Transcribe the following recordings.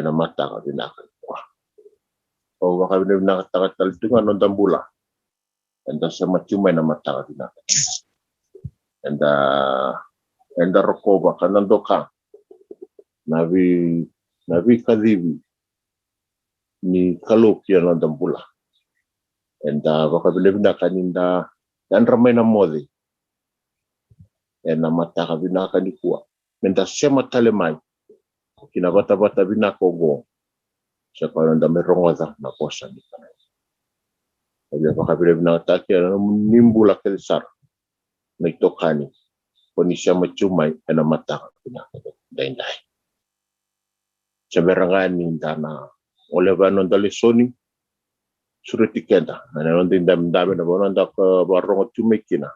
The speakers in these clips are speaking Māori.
na mata ka dinaka o waka na nakatagal tunga non tambula and sa machumay na mata ka dinaka and rokova kanandoka navi kadivi ni kalukia non tambula and waka na kaninda dan ramay na modi and na mata ka dinaka ni kuwa and sema talemai kina bata binako go sa paranda merongoza na kosa ni kana ya pakabile na taki na nimbula kelsar na itokani koni siya machumay na mata na dai sa berangani dana olevanon dalisoni suretikenda na non din dami na bonon da barongo tumekina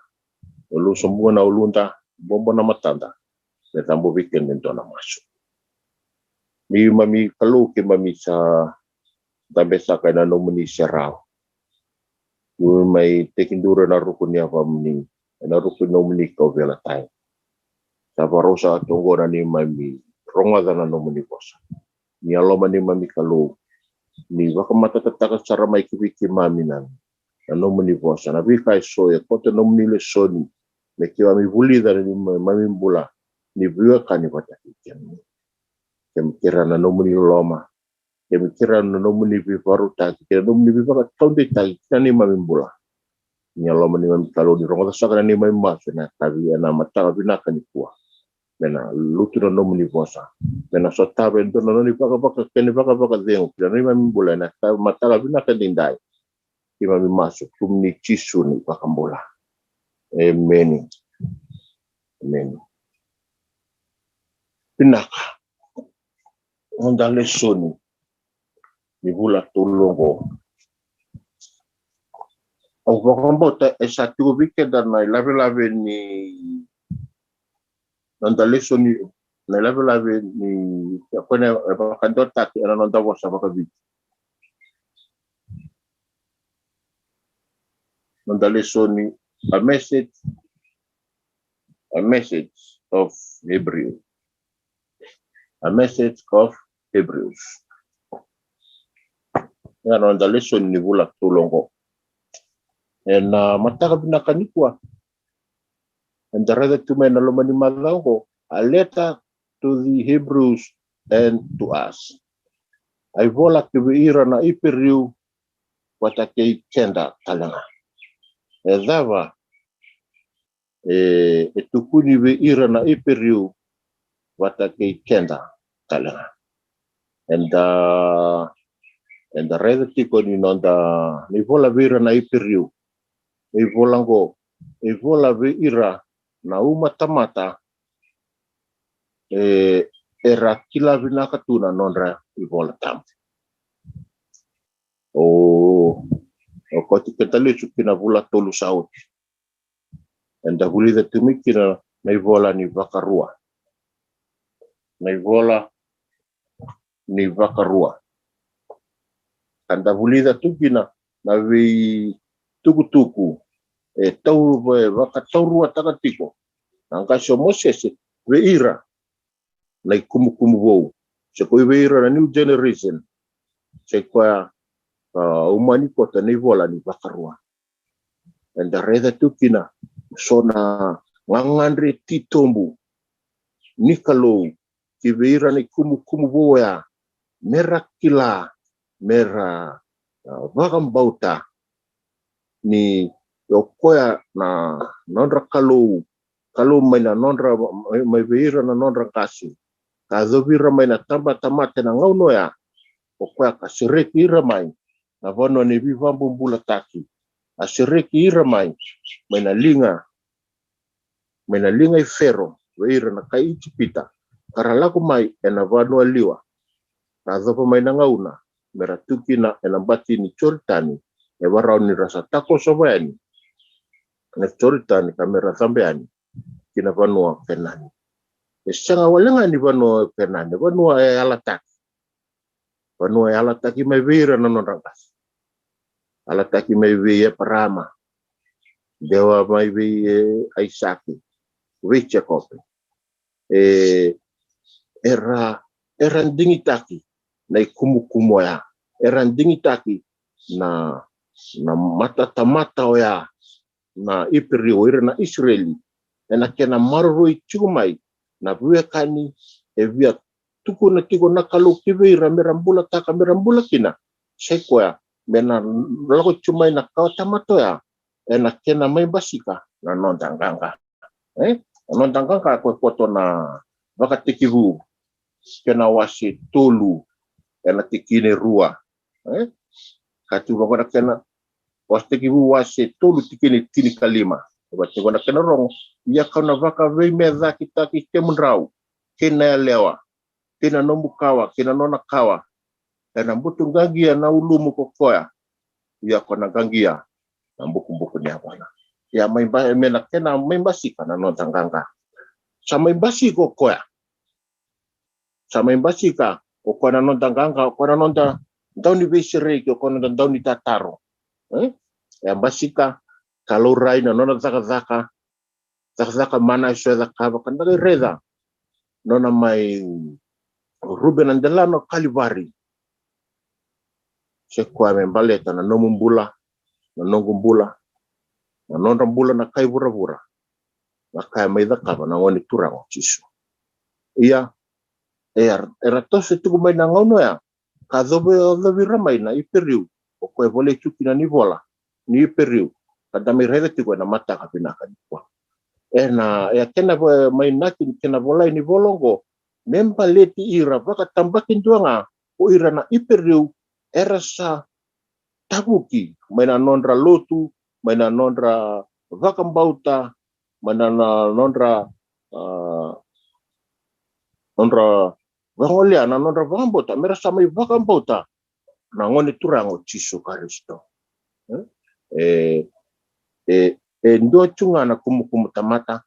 ulu sombuo na ulunta bombo na matanda na tambo weekend nito na maso mi mami kalu ke mami sa tabesa kana no muni serao may tekindura na rukun niya pamni na rukun no muni ko vela tay sa parosa tungo na ni mami ronga na no muni bosa ni aloma ni mami kalu ni baka matatataka sa ramay kibiki mami na no muni bosa na bi kay so e kote no muni le soni me kiwa mi bulida ni mami bula ni buya kani pataki kira na nomuni loma kira na nomuni bivaru taki kira nomuni bivaru tonde taki kani mamimbula nya loma ni mamikalo di rongo saka ni mamimasa na tabi na matara binaka ni kuwa mena lutu na nomuni bosa mena so tabe ndo na ni baka keni baka zengo kira ni mamimbula na matara binaka dindai ki mamimasa kumni chisu ni baka mbola amen binaka onda lesoni ni bula tulongo o vokombota esa tubike dana lave ni onda lesoni na lave ni kone bakandota ki ana onda bosa bakabi onda lesoni a message of Hebrews ya onda lesoni ni bula tulongo and mataka binakanikwa and the rather to men alomani malango a letter to the Hebrews and to us I vola kibiira na iperiu watake kenda talanga edava etukuni biira na iperiu watake kenda talanga and the rather tiko ni nonda ni vola biira na iperiu ni volango ni vola biira na umatamata era kila vinakatuna nondra ivola tam o koti ketale chukina vula tolu sauti and huli the tumikina na ivola ni vakarua kanda huli the tukina na vi tukutuku tau vakataurua takatiko angkasho mosese veira na kumukumu wou se koi veira na new generation se kwa umani kota ni vola ni vakarua and the reda tukina sona ngangandre titombu nikalo ki veira ni kumukumu wou ya mera kila mera vakambauta ni yokoya na nondra kalau mai na nondra mai veira na nondra kasi ka dovira mai na tamba tamate na ngauno ya okoya ka sereki ira mai na vono ni vivambu mbula taki a sereki ira mai na linga i fero veira na kai chipita karalaku mai na vono liwa ka dopo mai na ngauna meratuki na bati ni chortani e warau ni rasa tako sobayani na chortani kamera sambeani kina vanua penani sanga walenga ni vanua penani vanua alataki mai veira na nonrangas alataki mai veia parama dewa mai veia aisaki Jacob era dingitaki na ikumukumo ya erandingi taki na mata tamata o ya na ipiri o ira na Israeli ena kena marurui chumai na buekani e via tuku na tigo na kalu kiveira merambula taka merambula kina sekoya mena lago chumai na kawa tamato ya ena kena mai basika na nondanganga nondanganga ko poto na vakatikivu kena wasi tolu ena tikine rua katu bagora kena wastikivu wasi tolu tikine tini kalima wati gona kena rong ya kana vaka vei meza kita kemunrau kena lewa kena nomukawa kena nona kawa ena mbutu gangia na ulumu kokoya ya kona gangia na mbuku ni hapana ya maimba mena kena maimbasika na nondanganga sama imbasi kokoya sama imbasika okona nondanganga okona nonda dauni vesere ki okona dauni tataro ya basika kalau rai na nona zaka mana iso kava kanda reda nona mai Ruben Andelano Kalivari sekwa membaleta na nomumbula na nongumbula na nonrambula na kai vura na kai mai kava na ngoni turango chisu ia era tose tuku mai na ngono ya ka dobe ramai na iperiu o ko vole chukina ni vola ni iperiu kada mai rede tuku na mata ka pinaka ni kwa ena ya kena mai nakin kena vola ni volongo memba leti ira baka tambakin duanga o ira na iperiu era sa tabuki mai na nondra lotu mai na nondra vakambauta mai na nondra vangolia na nondra vakambauta mera sama vakambauta na ngoni turango Chisu Karisto ndo chunga na kumukumu tamata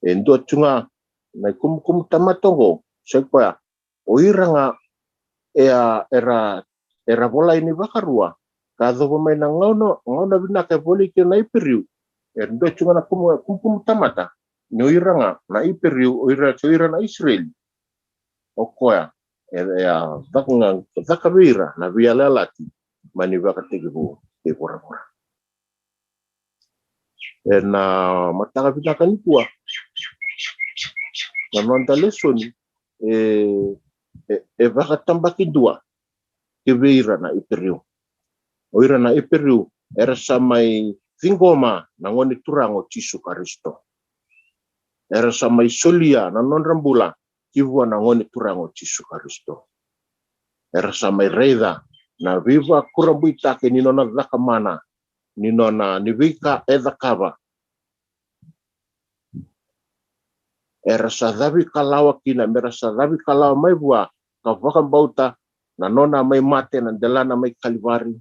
ndo chunga na kumukumu tamata ngo sekwa oiranga era bola ini vakarua kazo mai na ngono binaka bolike na iperiu ndo chunga na kumukumu tamata noiranga na iperiu oira na Israel okoya ya vakavira na vialalati mani vakatigivu e pora na mataka pinaka ni kuwa na nonda lesoni vakatambaki dua kivira na iperiu oira na iperiu era samai vingoma na ngoni turango Chisu Karisto era samai solia na nonrambula kivua na ngoni turango Chisu Karisto era samai reida na viva kurambuita ke ninona dhakamana ninona nivika edhakava era sadhavi kalawa kina mera sadhavi kalawa mai bua ka vakambauta na nona mai mate na delana mai Kalivari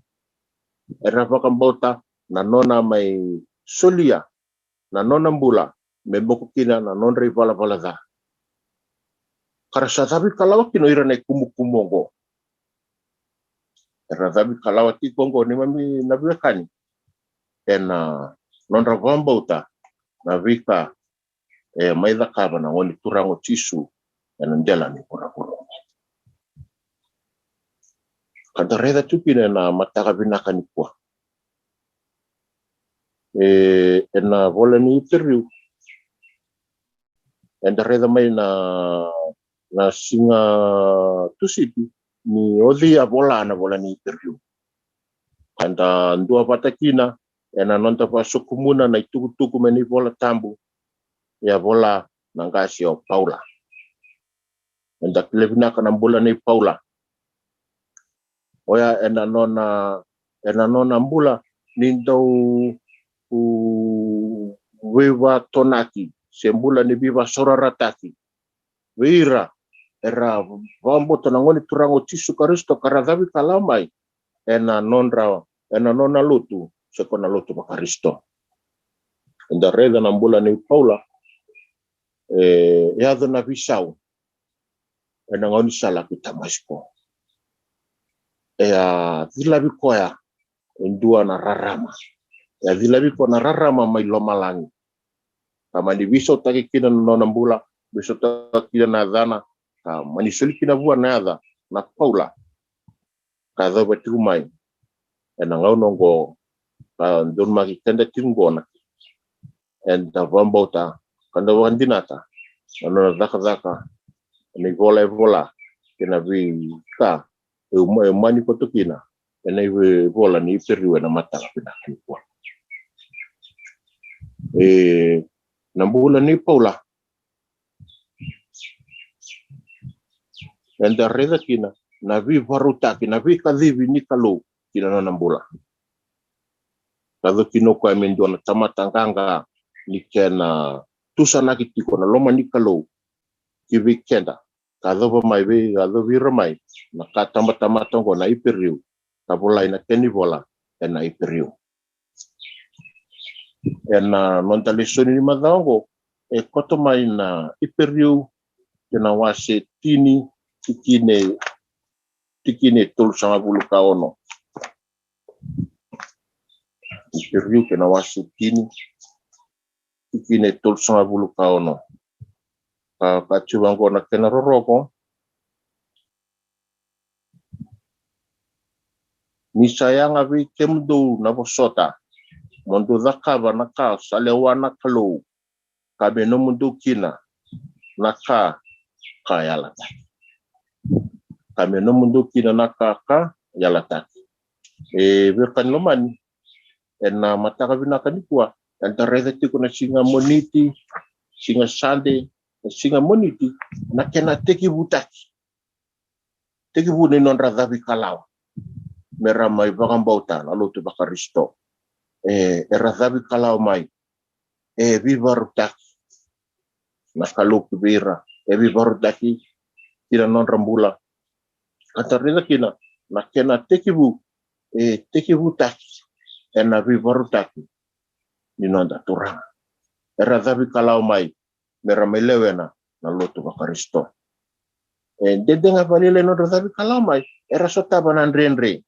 era vakambauta na nona mai solia na nona mbula me boku kina na nonre vala da kara sadhavi kalawa kino ira na kumukumongo era sadhavi kalawa ti kongo ni mami na biakani ena nonra vambauta na vika mai dhakava na ngoni turango Chisu ena ndela ni pura kada reda tupina na mataka binaka ni kwa ena vola ni iperiu enda reda mai na singa tusipi ni odhi vola na vola ni iperiu anda ndua patakina ena nonta pa sukumuna na ituku meni vola tambu ya vola nangasi o Paula enda kilevina kana bola ni Paula oya ena nona mbula nindau wewa tonaki sembula ni biva sorarataki weira era vambo tonangoni turango Chisu Karisto karadhavi kalamai ena nona lutu sekona lutu pa Karisto enda reda na mbula ni Paula yadho na visau ena ngoni sala ki Damasko vilavi koya indua na rarama ya vilavi ko na rarama mai lomalangi kama ni viso taki kina nona mbula viso taki na dhana ka manisoli kina vua nada na Paula ka do betu mai ena ngau nongo ka don magi tenda tingona en da vambota kanda wandinata ono daka ni vola kena vi ka mani kotokina ena vola ni periu na mata pina kwa nambula ni Paula enda reda kina na vi varuta kina vi kadhivi ni kalu kina na nambula kado kino kwa mendo na tamatanganga ni kena tusana kitiko na loma ni kalu kivi kenda kado mai vi kado vi ramai na katama tongo na iperiu kabula ina keni vola ena iperiu ena nontalisoni ni madongo koto mai na iperiu kena wase tini tikine tol sama bulu kaono iperiu kena wase tini tikine tol sama bulu kaono ka chubango na kena roroko ni sayanga vi kemdo na bosota mondo zakaba na ka salewana kalo kabe no mundo kina na ka yala kabe no mundo kina na ka yala ta berkan loman ena mataka vinaka ni kwa entareza tiko na singa moniti singa sande singa moniti na kena teki butaki teki bu non radhavi kalawa mera mai bagambauta na lotu bakaristo radhavi kalawa mai vivarutaki na kaluku bira vivarutaki kina non rambula antareza kina na kena teki butaki ena vivarutaki ni nonda turang radhavi kalawa mai mera mai lewena na lotu bakaristo dedenga valile no radhavi kalawa mai era sotaba nandrenre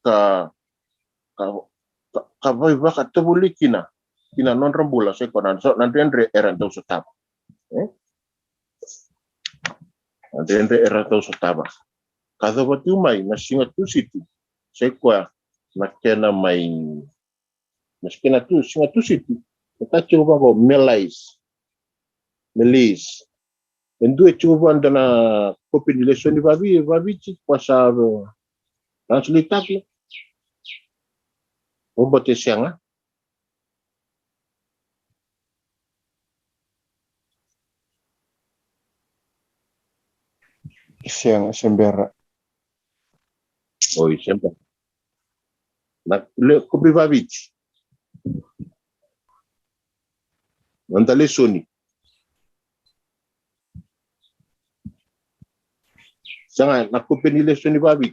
ka vai vaka tobulikina kina non rambula sekonan so nandrenre era do sotaba nandrenre era do sotaba kada watu mai na singa tu situ sekwa na kena mai na singa tu situ ta chuba bo melis endue chuba ndana population vavi pasa translitaki obote sianga sembera oi sembera na le kopi vavi Nantale soni. Sanga na compagnie soni babi.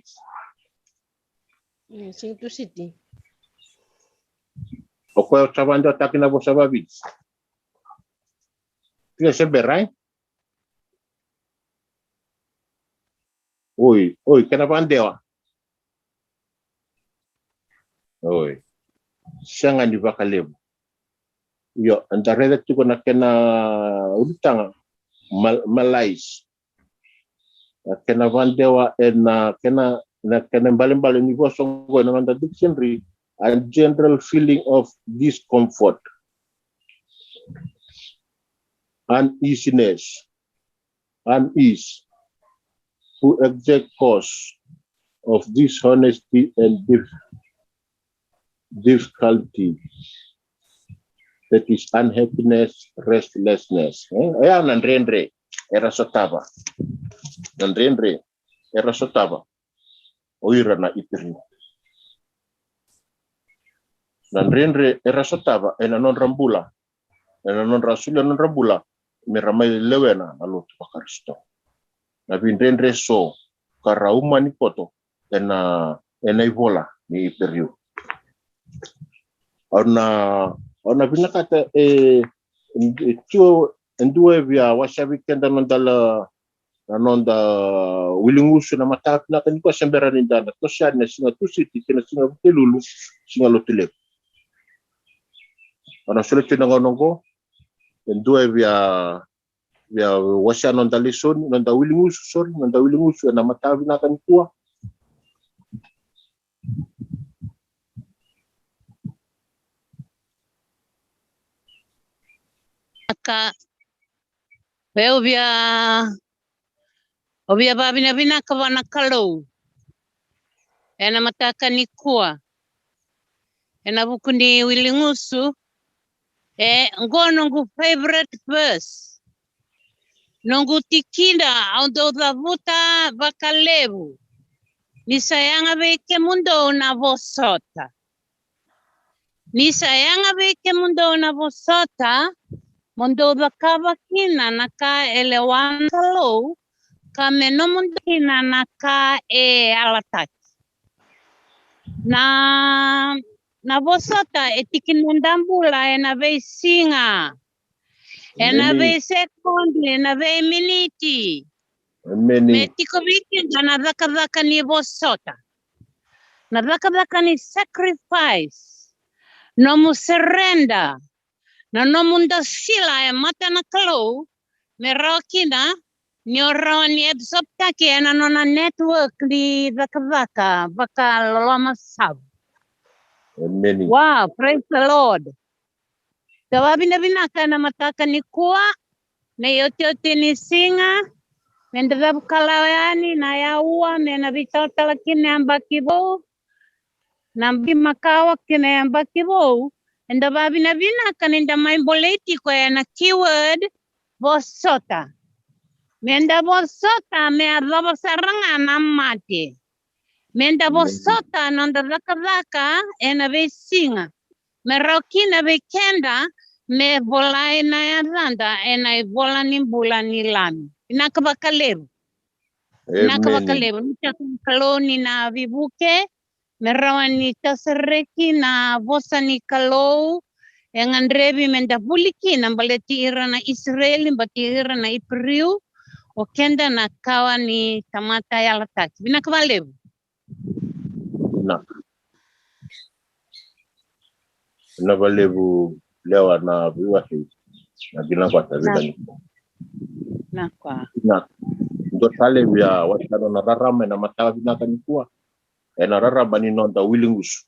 Sing to city. Oko chavando ataki na bosa babi. Tiga seberai. Oi, kena bandewa. Oi. Sanga ni vakalebo. Yo, antareda tuko na kena ulitanga malais. Kena bandewa na kena mbali ni bosongo na manda dictionary and general feeling of discomfort, uneasiness, unease, who exact cause of dishonesty and difficulty, that is unhappiness, restlessness. Ayan, nandrenre, era sotaba. Nandrenre, era sotaba. Oira na ipiri. Nandrenre, era sotaba, ena non rambula. Ena non rasula non rambula. Miramay lewena na luto pakaristo. Na vindrenre so, karauma ni poto, ena ivola ni ipiri. Ona binakata tuo endue via washabi kenda mandala Anonda wilingusu na matapi na kanikuwa sembera nindana to shane singa tusiti kina singa telulu singa lotile ana solete nongo ndue via washa nonda lisoni nonda wilingusu sorry nonda wilingusu na matapi na kanikuwa Ka Obia babina bina kawana kalau. Ena mataka ni kuwa. Ena bukundi wilingusu. Ngonongu favorite verse. Nongu tikinda aundo dhavuta bakalebu. Nisayanga beke mundo na vosota. Nisayanga beke mundo na vosota. Mundo bakava kina naka elewan kalau. Kame no mundo kina naka alataki. Na vosota etikinundambula ena vei singa. Ena vei sekondi, ena vei miniti. Metiko vikinda na dhaka ni vosota. Na dhaka ni sacrifice. No mu surrender. Na no munda sila mata na kalau. Merokina. Nyoro ni absorpta ki ena nona network di dhaka baka loloma sab. Wow, praise the Lord. Tawabi na binaka na mataka ni kuwa. Na yote ni singa. Mendadhabu kalawani na yaua. Mena vitotala kine ambakibo. Na makawa kine ambakibo. Endababi na binaka nenda maimboleti kwa yana keyword. Vosota. Menda vosota me arroba saranga na mate. Menda vosota nonda dhaka ena vesinga. Me rokina vekenda me vola ena yaranda ena vola nimbula nilami. Inakabakalebu. Inakabakalebu. Nitakum kaloni na vibuke. Me rawani tasareki na vosa ni kalou. Yang andrebi menda buliki na baleti ira na Israeli mbati ira na Ipriu. Okenda na kawa ni tamata ya lataki. Bina kabalebu? Na. Na balebu lewa na viwasi. Na gina kwa tabida ni. Na kwa. Na. Ndo tale vya wasano na rarama na matawa bina kanikuwa. Na rarama ni nonda wilingusu.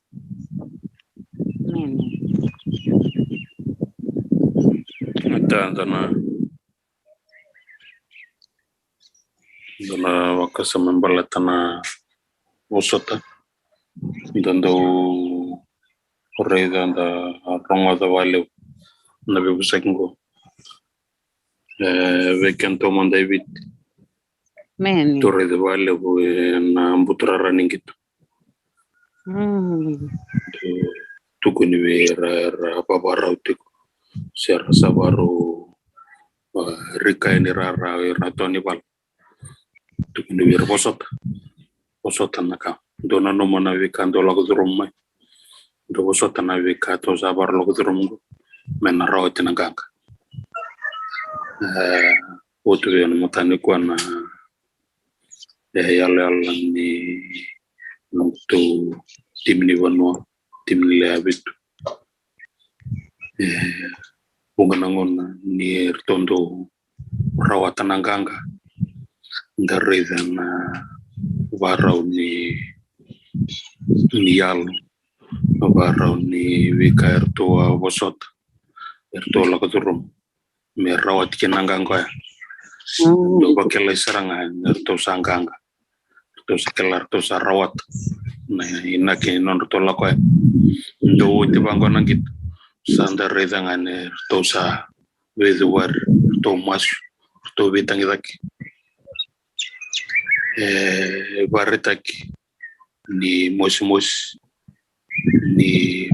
Dana wakasa membala tana usota dando korei danda ronga da vale na bebusakingo vekento mon David torre de vale na mbutra running gitu tukuni vera babara utiko ser sabaru rika ini rara ratoni bal tukuni vera posota naka dona no mana vika ndo lagu drumai ndo posota na vika to sabar lagu drumgo mena rawati naganga otu yana mutani kwa na yala ni nuktu timni vanua timni leabitu unganangona ni rtondo rawata naganga ndareza na varau ni yalo varau ni vika ertoa vosota ertoa lakadurum me rawat kinanganga do bakela saranga ertoa sanganga ertoa sakela ertoa sarawat na inake non ertoa ko do tibango nangit sanda reza ngane ertoa sa veduar ertoa mas ertoa vitangidaki baretaki ni mos ni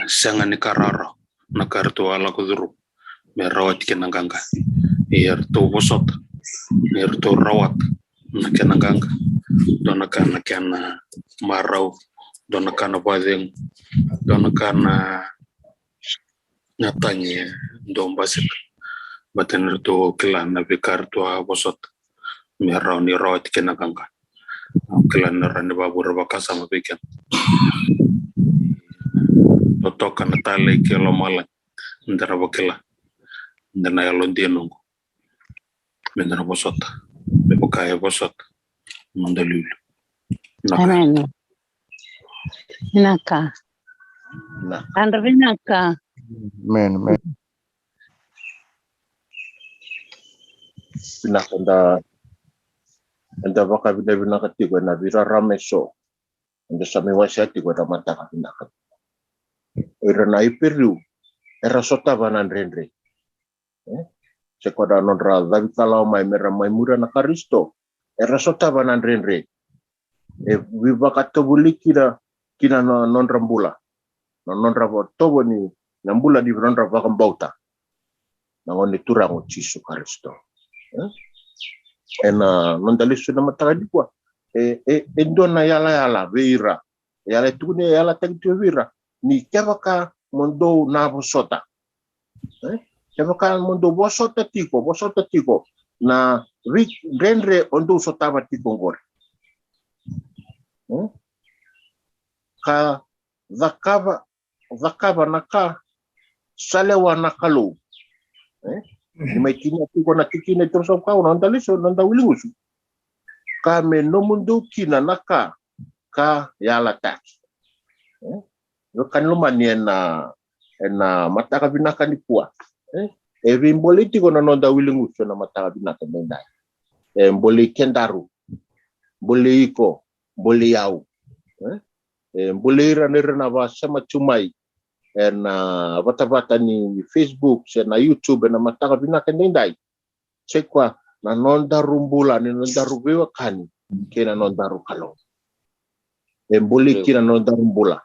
sanga ni karara na karto ala kuduru me rawat kenanganga erto bosot erto rawat na kenanganga dona kana marau dona kana bazeng dona kana natanye ndombasik baten to kila na vikar to bosot me rauni rawat kena kanga kila na rani babur bakasa mabikan to toka na tale kilo mala ndara bakila ndana yalon dienongo me ndara bosot me bokaya bosot mandalul Amen. Naka. Na Andra naka. Amen. pinakanda anda baka bina katigo na vira rameso anda sami wasiati ko na mataka pinakat ira na ipiru era sota banan renre sekoda non ra davi kalau mai mera mai mura na karisto era sota banan renre vivaka tobuli kina non rambula non rabo tobo ni nambula di non rabo kambauta na ngoni turango Yesu Kristo ena non dalisu na mataka di kwa endona yala veira yala tune yala tagtu vira ni kevaka mondo na bosota kevaka mondo bosota tiko na renre ondo sota batiko ngor ka zakava naka salewa nakalo ni mai kini tiko na kikine terus kau nanda liso nanda wilingusu ka me no mundo kina naka ka yala taki kan lumani na mataka binaka ni kuwa vimboli tiko na nanda wilingusu na mataka binaka mendai mboli kendaru mboli iko mboli yau mboli ira na wasema chumai na bata ni Facebook na YouTube na mataka binaka mendai sekwa na nonda rumbula ni nonda rubewa kani kena nonda rukalo mboli kina nonda rumbula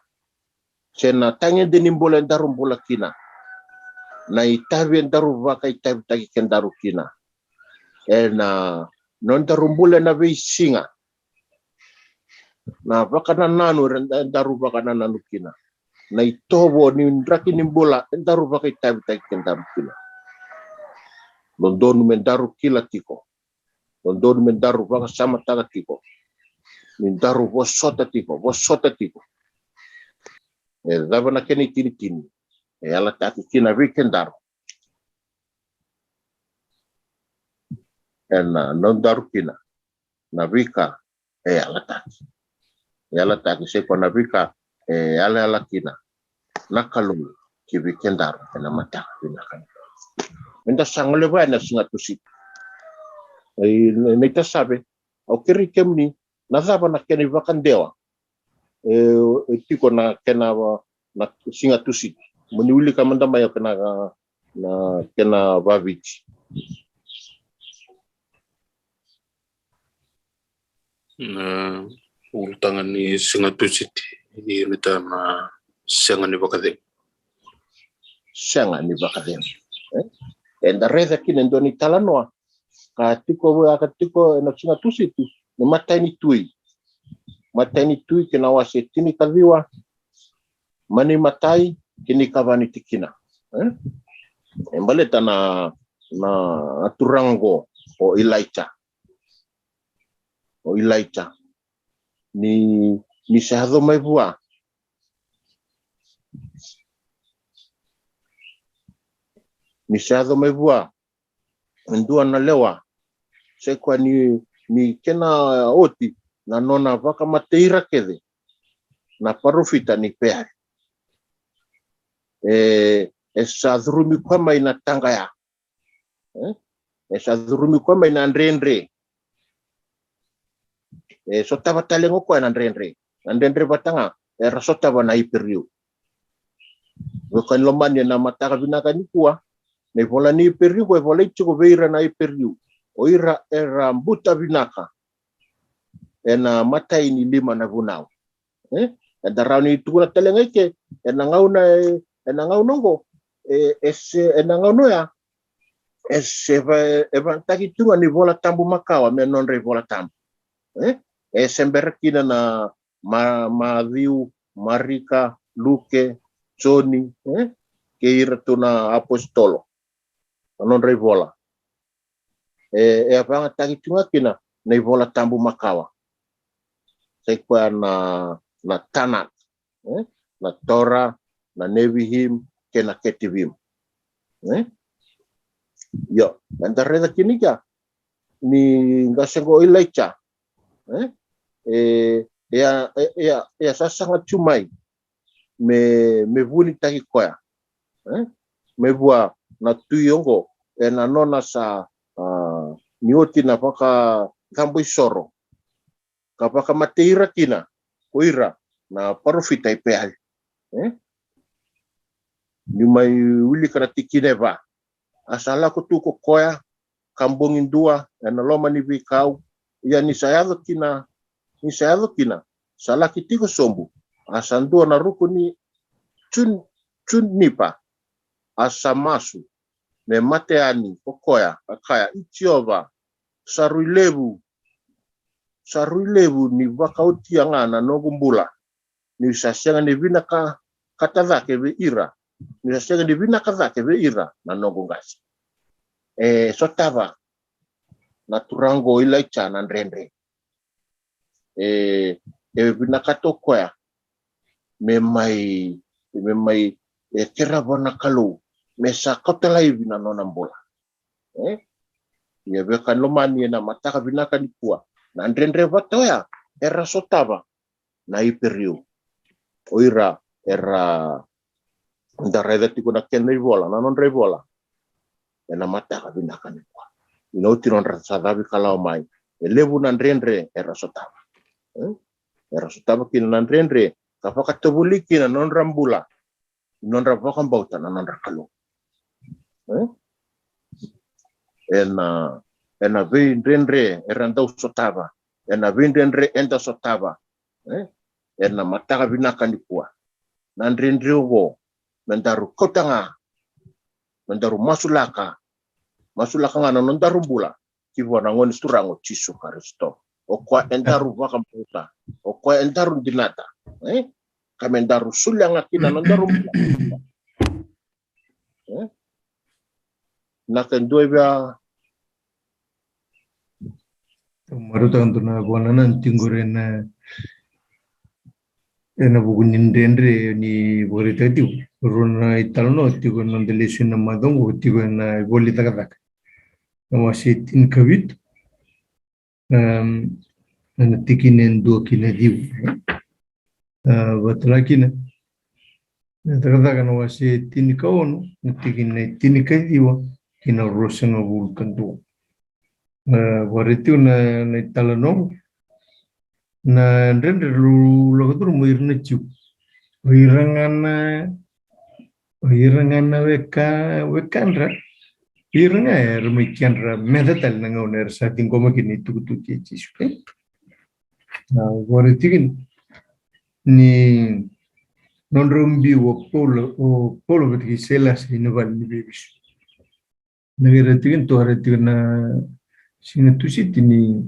sena tanya deni mbola ndarumbula kina na itavi ndaruva itavi taki kendaru kina na nonda rumbula na veisinga na vakana nanu ndaruva kana nanu kina na itobo ni ndraki ni mbola ndaruva itavi taki kendaru kina Londonu mendaru kila tiko. Londonu mendaru baka sama taga tiko. Mendaru bosota tiko. Dava na keni tini. Ala tati kina vikendaru. Non daru kina. Na vika ala tati. Ala tati seko na vika ala kina. Nakalu ki vikendaru na mataka vinakan. Enda sangole bana singa tusi nita sabe au kiri kemni na zaba na keni vakandewa tiko na kena na singa tusi muni uli kamanda mayo kena na kena vavici na utangan ni singa tusi ni mita na senga ni bakade enda reza kine ndoni talanoa ka tiko na singa tusitu ni mataini tui kina wase tini kaviwa mani matai kini kavani tikina embaleta na turango o ilaita ni sahado mai bua ndua na lewa sekwa ni kena oti na nona vaka mateira kede na parofita ni peare esa dhurumi kwama ina tanga ya esa dhurumi kwama ina ndrendre sota batalengo kwa na ndrendre batanga rasota bana iperiu bukan lomani na mataka binaka ni kuwa ne vola ni iperiu ko vola ichiko veira na iperiu oira era mbuta binaka ena matai ni lima na vunao darani tukuna telengeke ena ngaunongo ena ngaunoya eva taki tunga ni vola tambu makawa me nonre vola tambu semberekina na Matthew Marika Luke Johnny keira tuna apostolo anon rei vola. E avanga tangi tunga kina, nei vola tambu makawa. Sei kwa na Tanak, na Tora, na Nevihim, ke na Ketivim. Yo, nanda reda kini ka, ni ngasengo ilaicha. Ea sasanga chumai, me vuni taki koya. Me vua na tuyongo, e na nona sa nioti na paka kambu soro. Kapaka mateira kina, koira, na parofita ipeal. Ni mai uli kana tikine va. Asala ko tu ko koya, kambongin dua, e na loma ni vikau, ia ni sayado kina, sala kitiko sombu, asandua na ruku ni chun nipa, asamasu, me mateani, kokoya, akaya, ichiova, saruilevu ni wakauti anga na nogumbula, ni sasenga ni vinaka katavake ve ira, ni sasenga ni vinaka vake ve ira na nogungasi. Sotava, na turango ilaicha na ndrendre. Vinakato koya, me mai kera wana kalu, me sa kotala hivi na nona mbola. Ia veka lomani na mataka vinaka ni pua. Na ndrendre vatoya, era sotava, na iperiu. Oira, era ndareda tiko na kena ivola, na non revola. Na mataka vinaka ni pua. Inauti non rasadavi kalau mai. Levu na ndrendre, era sotava. Era sotava kina na ndrendre, kapaka tobuli kina non rambula. Non ravakan bauta na non rakalo. Ena vei ndrendre erandau sotava. Ena vei ndrendre enda sotava. Ena mataka vinaka ni pua. Na ndrendre ugo, mendaru kotanga, mendaru masulaka nga na nondaru mbula. Kivu na ngoni turango Yesu Kristo. Okwa endaru vaka mputa. Okwa endaru dinata. Kamendaru sulyanga kina nondaru mbula. Nakendoi vya Maruta antuna bonana tingure na ena bukunin dendre ni boritati runa italno tigo nondelesi na madongo tigo na bolita katak namasi tin kavit na tikinen do kina diu batla kina takataka namasi tin kaono tikine tin kadiwa kina rosanga bulkandu Waritiu na talano na ndendre lokadur muirna ciu wirangana wekandra wiranga rumikiandra medatal nangoner sa tingoma kini tukutu cisu na waritiu ni non rumbi wo polo betki selas inoval ni bebis nagiratiu to haratiu na sina tusiti ni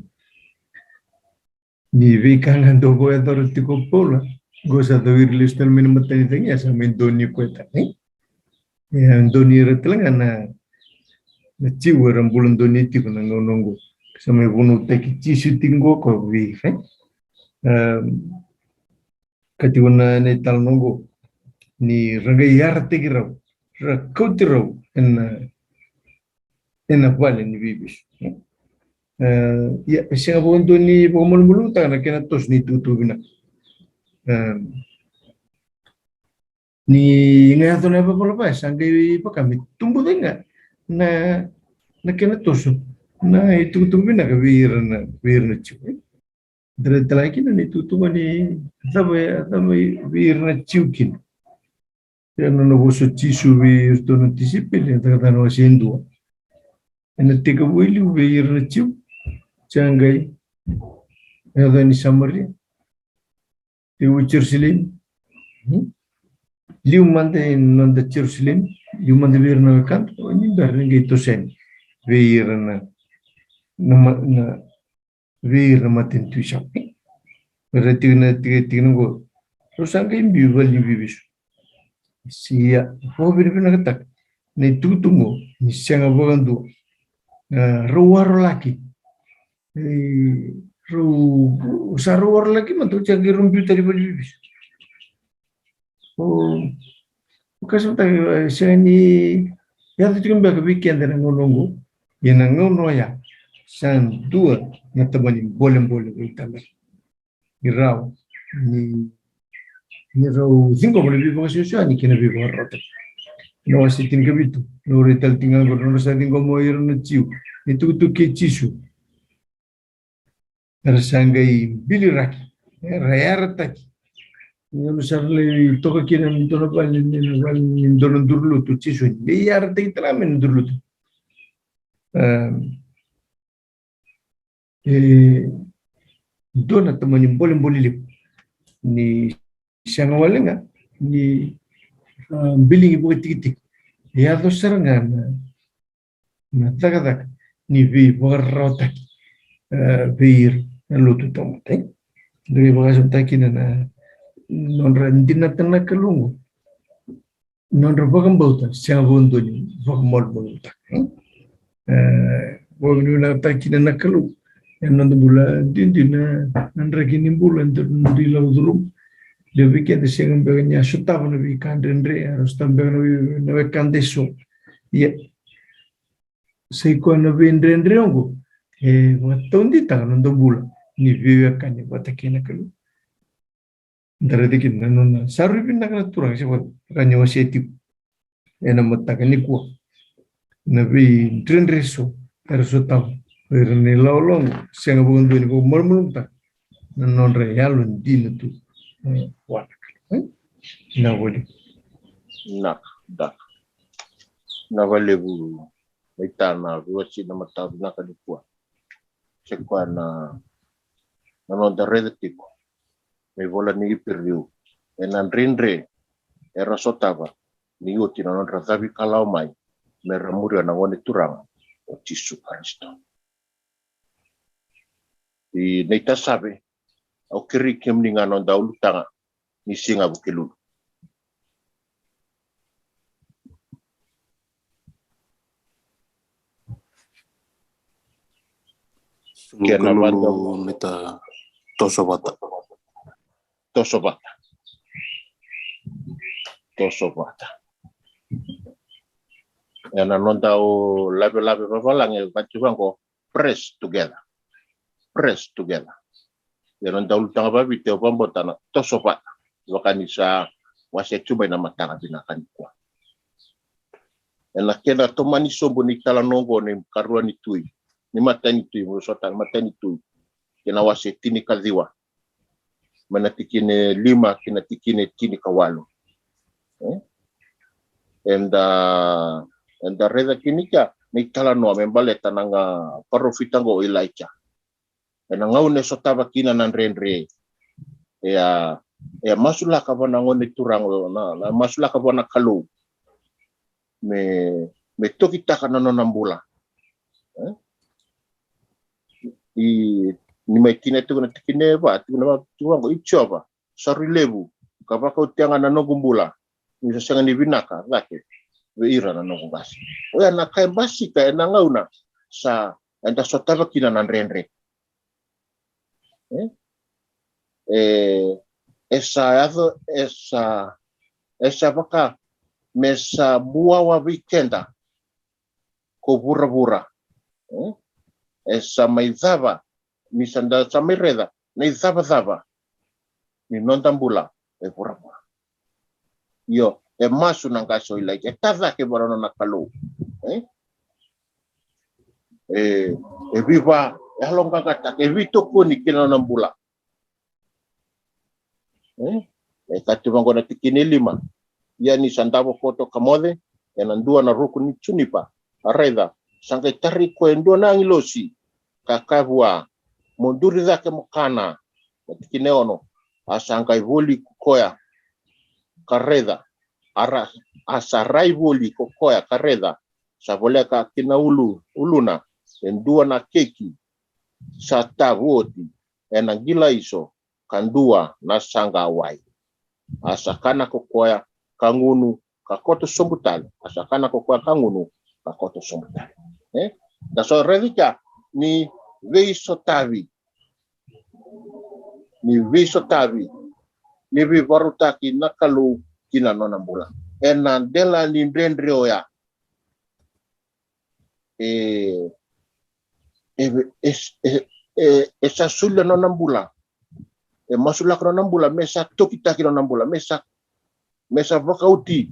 vikanga dogo edor tiko pola goza do irlistel min matani tanya sa min doni kweta ya doni retlanga na ciwara bulan doni tiko na ngongo sama bunu teki cisu tingo ko vi katiwana ne tal nongo ni rangayar tekiraw rakotiraw en vale ni bibis ya siya bundo ni pumulmulutan na kinatos ni tutubina ni ngayon na papalabas ang pa kami tumbo din nga na kinatos na itutubina ka wir na chiw dere talaki na nitutuba ni tamay wir na chiwkin ya no boso chisu wir to anticipate ta no haciendo en el tico willy wir na chiw Changai, ada ni Samaria, di Jerusalem, liu mande nanda Jerusalem, liu mande bir na kan, ini dari gitu sen, bir na matin tu siapa, berarti na tiga go, terus angkai biwal ni bibis, siya, oh bir na ketak, ni tutungo ni senga bogandu ruwar laki ruwar laki mantu cagi rumpi tadi bibis kaso tayo seni ya tu kan baga weekend na ngonongo yan ang ngonoya san dua na tabani boleh itala iraw ni raw cinco boleh bibo kasi siya ni kina bibo rota no asitin kabitu no retal tinggal no sa tinggal mo iro na chiu itu ke chisu rasangai biliraki rayar taki Yung sarili to kakinan to na pan yung doon durluto chisu biyar tay talamin durluto doon at teman yung boleh ni siang walenga ni biling ibu titik ya to serangan na tagadak ni vi borrotak bir luto tomate dari bagas takin na non rendina tena kelungu non robagam bauta siang bondo ni vagmol bauta bognu takin na kelu yang non bula dindina nan ragini bulan di laudrum lebih kita siang baganya sutap nabi kandendre harus tambah nabi kandeso ya seiko nabi ndendre ongo watondi tangan non bula ni vive kanya batakina kelu Daradikin nanon sarupin nakanaturang siya kanya waseti ena matakani ko nabi drendreso terso tam ni lolong siya ngabungan doon ko marmulunta nanon realon din tu wala na wali na wale bu itana ruasi na matabi na kanikuwa sekwa na nanon daredetiko may bola ni ipirriu enan rindre era sotava ni uti na non ratabi kalau mai meramuri na ngone turang o tisu Kristo di neita sabe au kiri kemninga non daulu tanga ni singa bukelu kena bantu nita tosobata yana non tau labe babalang e batuang ko press together yana tau tanga babi te pambotana tosopata wakanisa wase cuba na matanga binakan kwa yana kena tomani sombo ni tala nongo ni karua ni tui ni matani tui musota matani tui kena wase tini kadhiwa mana tikine 5 kina tikine tini kawalo enda reda kinika ni tala no membaleta nanga parofitango ilaicha ena ngaune sotava kina nan renre ya masula ka bona ngone turango na masula ka bona kalu me tokita kana no nambula ni mai tina tu na tikine ba tu na tuango ichoba sari lebu kapaka utianga na nogumbula ni sanga ni binaka lake weira na nogungas oya na kai basika na ngauna sa enda sotava kina nan renre esa baka mesa bua wa weekenda ko bura esa maizava misanda samireda nei zava ni non tambula e pura yo e masu nanga so ilai e taza ke borono na kalu e viva e halonga kata ke vito kuni kina nambula e kati bango na tikini 5 yani sandavo foto kamode e nandua na ruku ni chunipa areda sanga tari ko endo na ngilosi kakavua monduri zake mukana tikine ono asanga ivoli kukoya kareda ara asarai voli kukoya kareda saboleka kina uluna endua na keki sata voti enangila iso kandua na sanga wai asakana kukoya kangunu kakoto sombutal asakana ko kwa kangunu kakoto sombutal da so revika ni veisotavi ni vivarutaki nakalu kina nonambula enandela ni ndendrioya esa sulla nonambula masula nonambula mesa tokitaki nonambula mesa vakauti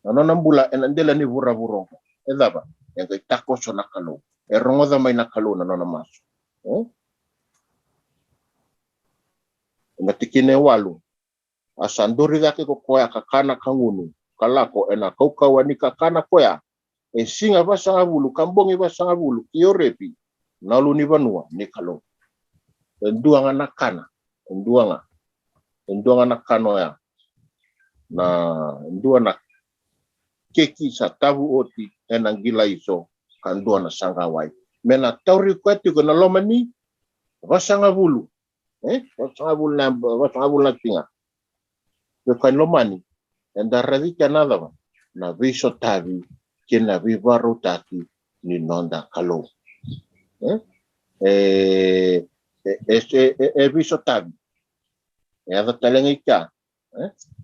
nonambula enandela ni vuravurongo edaba yang itako so nakalo rongoda mai nakalo na nonamaso matikine walu asanduri dake ko koya kakana kangunu kalako ena kaukawa ni kakana koya singa basanga bulu kambongi basanga bulu kiorepi nalu ni banua ni kalo enduanga nakana enduanga nakano ya na enduana keki sa tabu oti enangila iso kandua na sanga wai mena tauri kwati ko na lomani basanga bulu basanga bulu na tinga kan lomani enda radika nada na viso tavi kena vivaru taki ni nonda kalo viso tavi ada talengika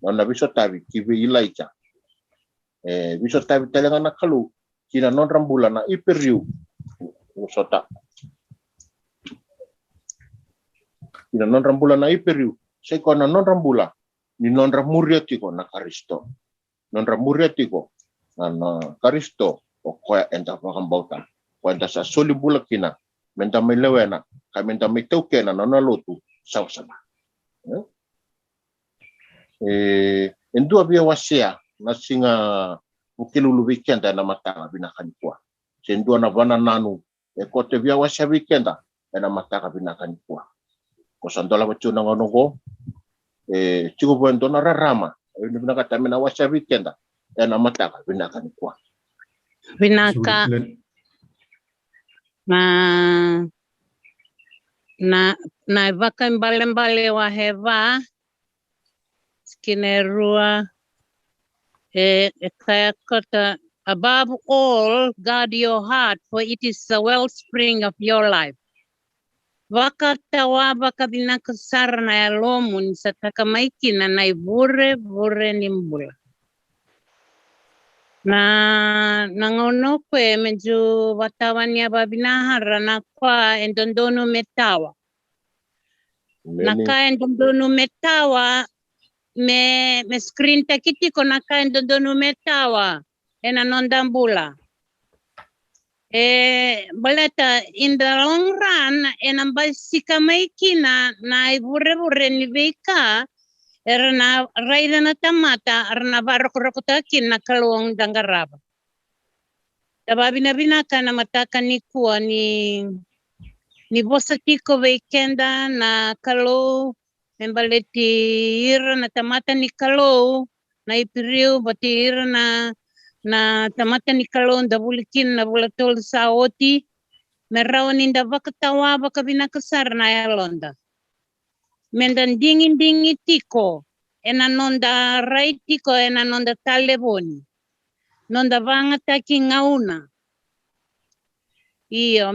nona viso tavi kivi ilaicha viso tavi talenga na kalo kina non rambula na iperiu usota kina non rambula na iperiu sekona non rambula ni non ramuriatiko na Karisto non ramuriatiko na Karisto o koya enta pakambauta wanda sa solibula kina menta melewena ka menta metokena na lotu sama endua bia wasia na singa ukilulu weekenda na matanga binakanikwa sendua na vana nanu kote bia wasia weekenda na matanga binakanikwa ko sandola bachuna ngono chigo buendo na rarama ni binakata mena wasia weekenda na matanga binakanikwa binaka na vaka mbale wa heva skinerua kaya kota above all guard your heart for it is the wellspring of your life vaka tawa vaka binakasar na lomun sa takamaikina na vure nimbula na nangono kwe meju watawan ya babinahara na kwa endondono metawa naka endondono metawa me screen takiti ko naka endondono metawa ena nondambula baleta in the long run ena basika maikina na vure ni veka erna raida na tamata erna barokrokotakin na kaluang dangaraba tababina kana mataka ni kuwa ni bosatiko weekenda na kalo membaleti ira na tamata ni kalo na ipiriu bati ira na tamata ni kalo ndabulikin na bulatol sa oti merawani ndavakatawa bakabina kasar na yalonda mendan dingin tiko ena nonda right tiko ena nonda taleboni nonda vanga taki ngauna iyo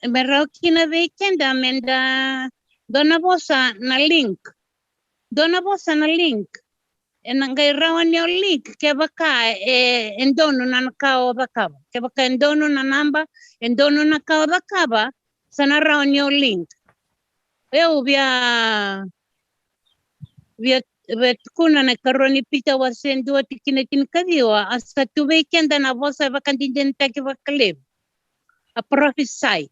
merokina weekenda menda dona bosa na link ena ngai rawani o link ke baka endono na nakao bakaba ke baka endono na namba endono na kao bakaba sana rawani o link eu via kuna na karoni pita wasendo tikinatin kadiwa asa tu weekend na vosa vakandiden taki vakaleb a prophesy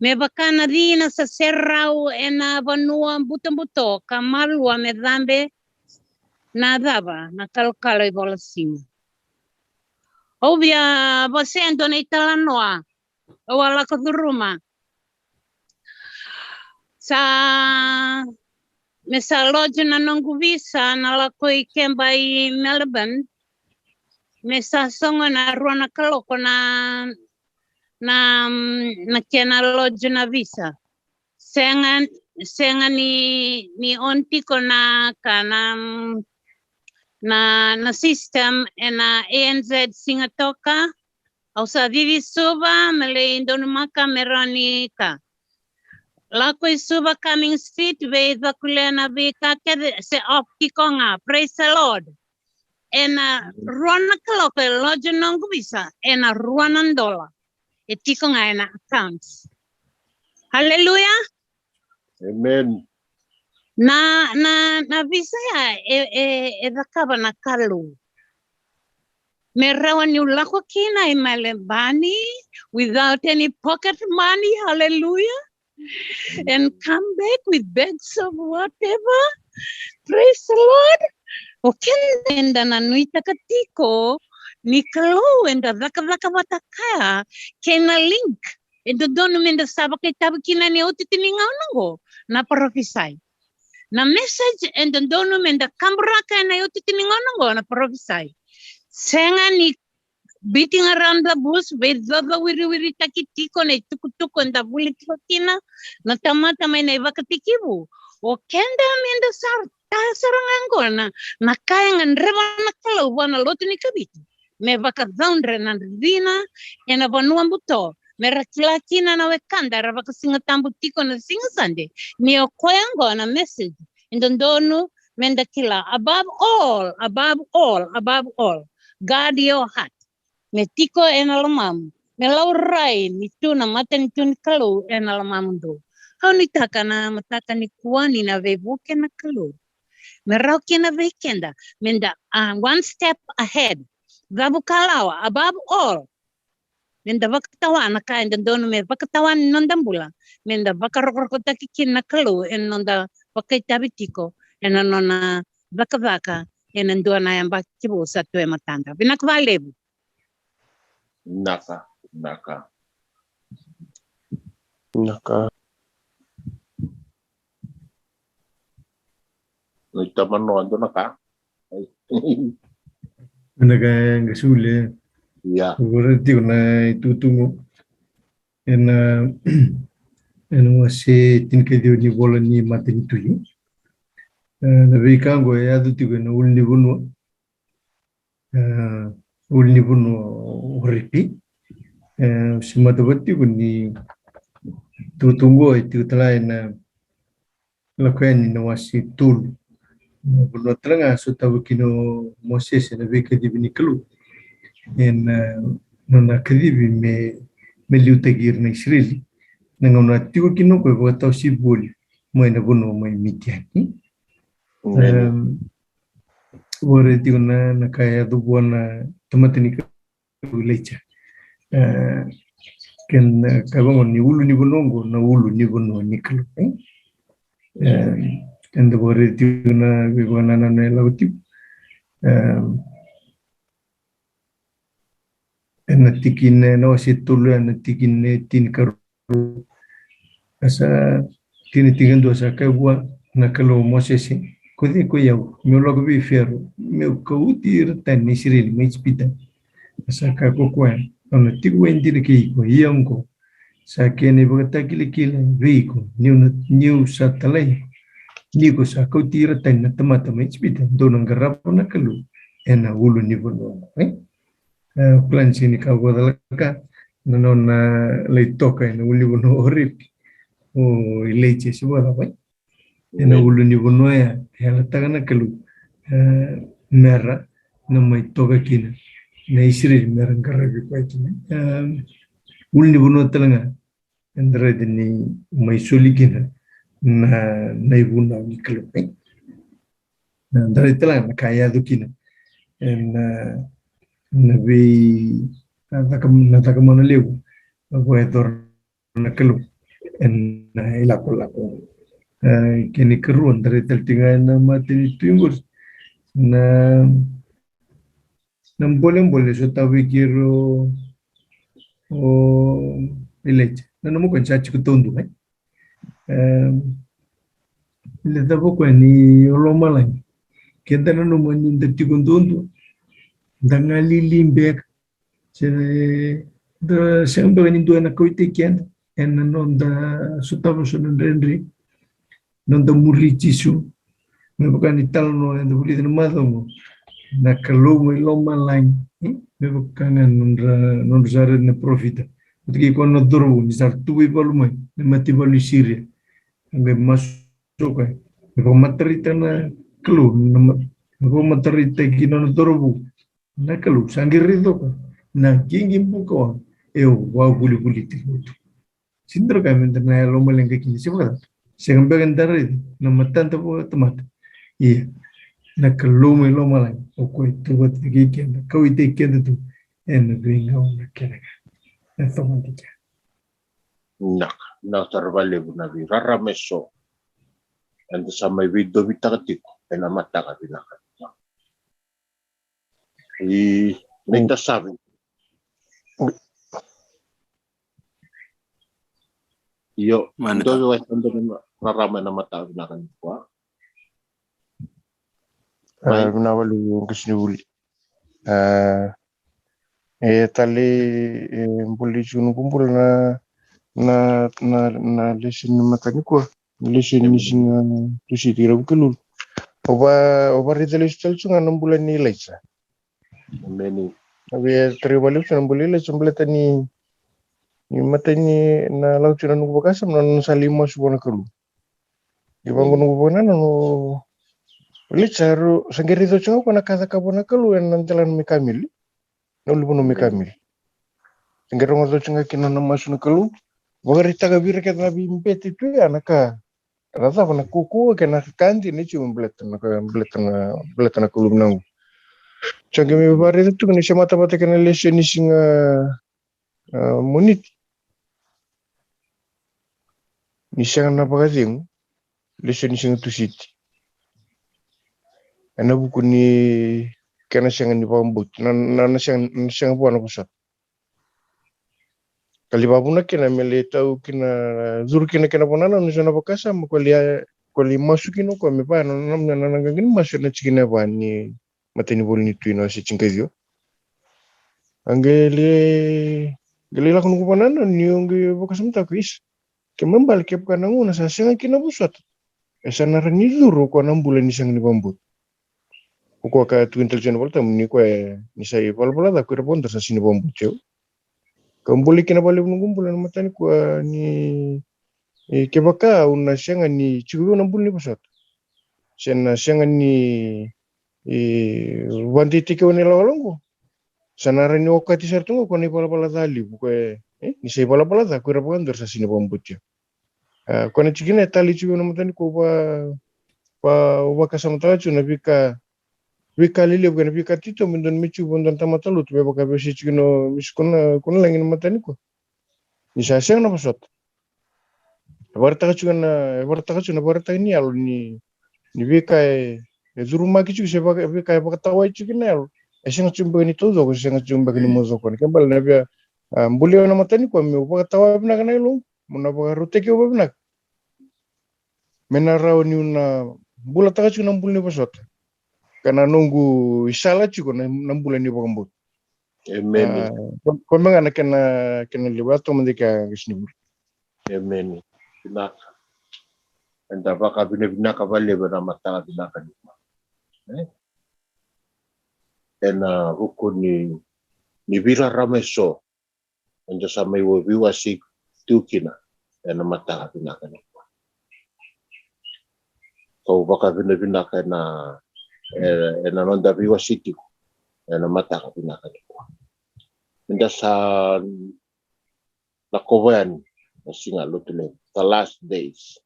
me vakana dina sa serrau ena vanua buto kamalwa me dhambe na dava na kalkalo ibolasima obvia vasendo na italanoa wala kaduruma sa mesa lodge na nongu visa na lako ikemba i Melbourne mesa songo na ruana kaloko na kena lodge na visa senga ni onti ko na kana na system na ANZ Singatoka au sa vivi suba mele indonumaka meronika lako isuba coming street ve vakulena vika ke se off kikonga praise the Lord ena ruana kaloko lojo nongu bisa ena ruana dola e kikonga ena accounts hallelujah Amen. na visa ya e vakava na kalu me rawa ni ulako kina i malembani without any pocket money hallelujah and come back with bags of whatever praise the Lord okenda na nuita katiko ni kalu enda vaka watakaya kena link endo donu menda saba kitabu kina ni otitininga unango na prophesy na message endo donu menda kambraka na otitininga unango na prophesy senga ni beating around the bush with the wiri takitiko na tukutuko enda bulikina na tamata mai na vakatikibu okenda menda sarangangona na kaya ngreba na kala wana lotu ni kabiti me vaka dhaundre na rina ena vanua mbuto me rakila kina na wekanda ravaka singa tambu tiko na singa sande ni okoyango na message indondonu menda kila above all guard your heart me tiko ena lamamu me laurai ni tuna mata ni tuni kalu ena lamamu do hau ni taka na mataka ni kuani na vevuke na kalu me rau kina vekenda menda one step ahead Vabukalawa, above all, menda vakatawa na ka enda dono me vakatawa nondambula, menda vakarokota kikin na kalu en nonda vakaitabitiko en nona vakavaka en ndona yamba kibu satwe matanda. Binakvalebu. Naka. Ita mano ando naka. Naga ngasule Ya. ora tio na tutungo ena wase tinke dio ni bola ni matini tuli na vikango ya tio na ulni bunu ripi simatobati ni tutungo tio tala na lakweni na wase tul Buno tranga so tabu kino Moses na veke di biniklu en nona kedibi me liutagir na Israeli nangona tigo kino ko bota sibuli mo na buno mo mitiani ore tigo na kaya do bona tomatini lecha ken kabongo ni ulu ni bonongo na ulu ni bono niklu and the word tuna we gonna na lauti en tikin no situlu en tikin tin karu asa tin tikin do sa ka bua na kalo Moses ko di ko yau me lo bi ferro me ko utir tan ni siril me spita asa ka ko kwa on tiku en dir ki ko yongo sa ke ne bota kilikila viko new satellite Nico sa kau tira tan na tamata mai spita donang garap na kalu ena ulu ni bono plan sini ka godalaka nanon na leitoka ena ulu bono horip o leche si bola bai ena ulu ni bono ya ela tagana kalu merra na mai toga kina na isri merra garabi pai kina ulu ni bono talanga endra ni mai soli kina na ibuna ni kalu na dari telah na kaya tu kina na bi na takamana lewu ko etor na kalu na ilako kini keruan dari teltinga na mati tungus na boleh so tahu kiro o village na namo kan chachi kutundu le davo ko ni oloma lang kenda na no man de tigundu dangali limbek se da semba ni do na koite ken en non da sutavo so ndendri non da murichisu me bukan italno en do buli de madamo na kalumo iloma lain me bakanga nundra zare na profita utiki ko no duru ni sar tuwi balumai ne mati balu siria nge masuk ai ko matrita na kelu na ko matrita kino no duru na kelu sangiri do na kingi buko wa buli buli tilutu sindro kami na loma lengke kini siapa segambagan dari na matanta po tomat iya na kaluma loma lang o ko ito wat gigen ko ite kende tu en gringa na kene na tomatika na tarvale na vi rara meso and sa may video bitakatiko na mata ka binaka I nita sabi yo ndo wa ndo rara na mata binaka kwa Nawalu kisnuli tali mbuli chunu kumpul na lesin matani ko lesin nisinga tusi tira bukelu oba ritali stel chunga nambulan ni leisa meni abe tribali chuna mbuli le chumblet ni matani na lau chuna nuku bakasam na salimo subona kelu ibangun nuku bona no Licharu sangerizo chunga kuna kaza kabona kalu en nanjalan mikamil nolu bono mikamil sangero ngozo chunga kino na masuna kalu bogarita gabira ke nabi impeti tu ya naka rasa bana kuku ke na kandi ni chum bletna kalu nang chunga mi bare tu ni semata mata ke na lese ni singa monit ni singa na bagazing lese ni singa tusiti ana buku ni kena siang ni pambut na siang buana pusat kali babuna kena mele tau kena zur kena bonana ni sana bakasa mo kali masukin ko me pa na ngangin masu na chikina ba ni mateni bol ni tuino si chingkazio angele la kunu bonana ni ngi bakasa mta kuis ke membal ke kana nguna sa siang kena pusat esa na ni zuru ko na bulan ni siang ni pambut Uko ka tu intelligent volta ni ko ni sai balbala da ko responder sa sini bombu cheu. Kambuli kina bale ngumbula na matani ko ni ke baka una shenga ni chigu na bulni pasat. Sena shenga ni wandi tike woni lawalongo. Sanara ni wakati sartungo ko ni balbala dali ko ni sai balbala da ko responder sa sini bombu cheu. Ko na chigina tali chigu na matani ko ba kasamta chu na bika Vika lili bukan vika tito mendon micu bondon tamatalu tu beba kabe si chino miskona langin matani ko. Ni sasang na pasot. Barta ka barta ini alu ni vika zuru maki chu se vika baka tawai chu kinal. Eseng chumba ni todo ko eseng chumba ni mozo ko. Kembal na bia mbuli na matani ko me baka tawai bina kana lu. Muna baka rute ke bina. Menarau ni una bula taka chu na mbuli pasot. Karena nunggu isalah juga enam bulan di Bogor. Amen. Kau menganak kena lewat atau mendeka kesini. Amen. Binak. Anda baka binak kavale beramata binak ni. Ena huku ni vira rameso. Anda sama iwo viwasi tukina. Ena mata binak ni. Kau baka binak ena nonda viwa sitiku ena mata ka pinaka ko inda sa nakovan singa lutule the last days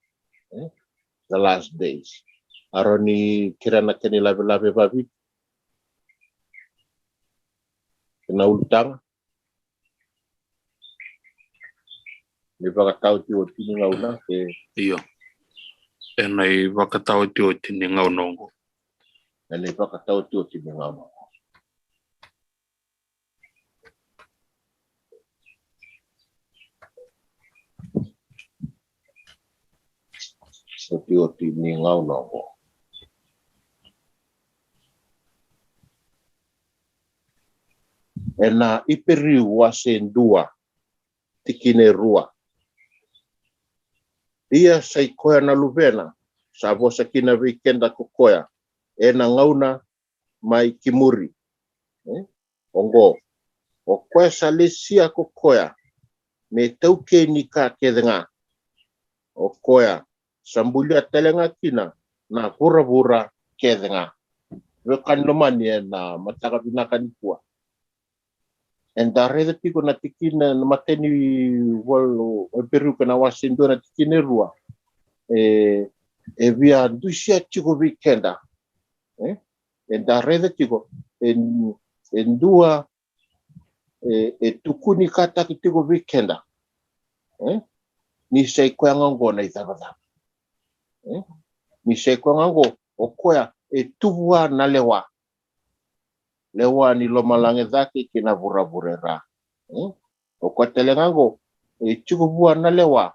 aroni kirana keni labe babi kena ultang ni baka tau ti oti ngauna ke iyo enai baka tau ti oti ngaunongo Nani baka tau tu ti mengama. Oti ni ngau nongo. Ena iperi wasen dua tikine rua. Ia sai koya na luvena. Sa vosa kina weekenda ko koya. Ena ngauna mai kimuri. Ongo, o koe sa lesia ko koea, me tauke ni ka kedenga. O koea, sambulia telenga kina, na vura kedenga. Wekan lomani na mataka binakan kuwa. En daar reda tiko na tikina na mateni walo peru kana wasindo na tikine rua. Via dusia tiko weekenda. En daar reda tiko en dua tukuni kata tiko weekenda. Ni sei koe ngango na itavada. Ni sei koe ngango o koea tuvua na lewa. Lewa ni lomalange zake kina vura-vurera. O koe telengango tuvua na lewa.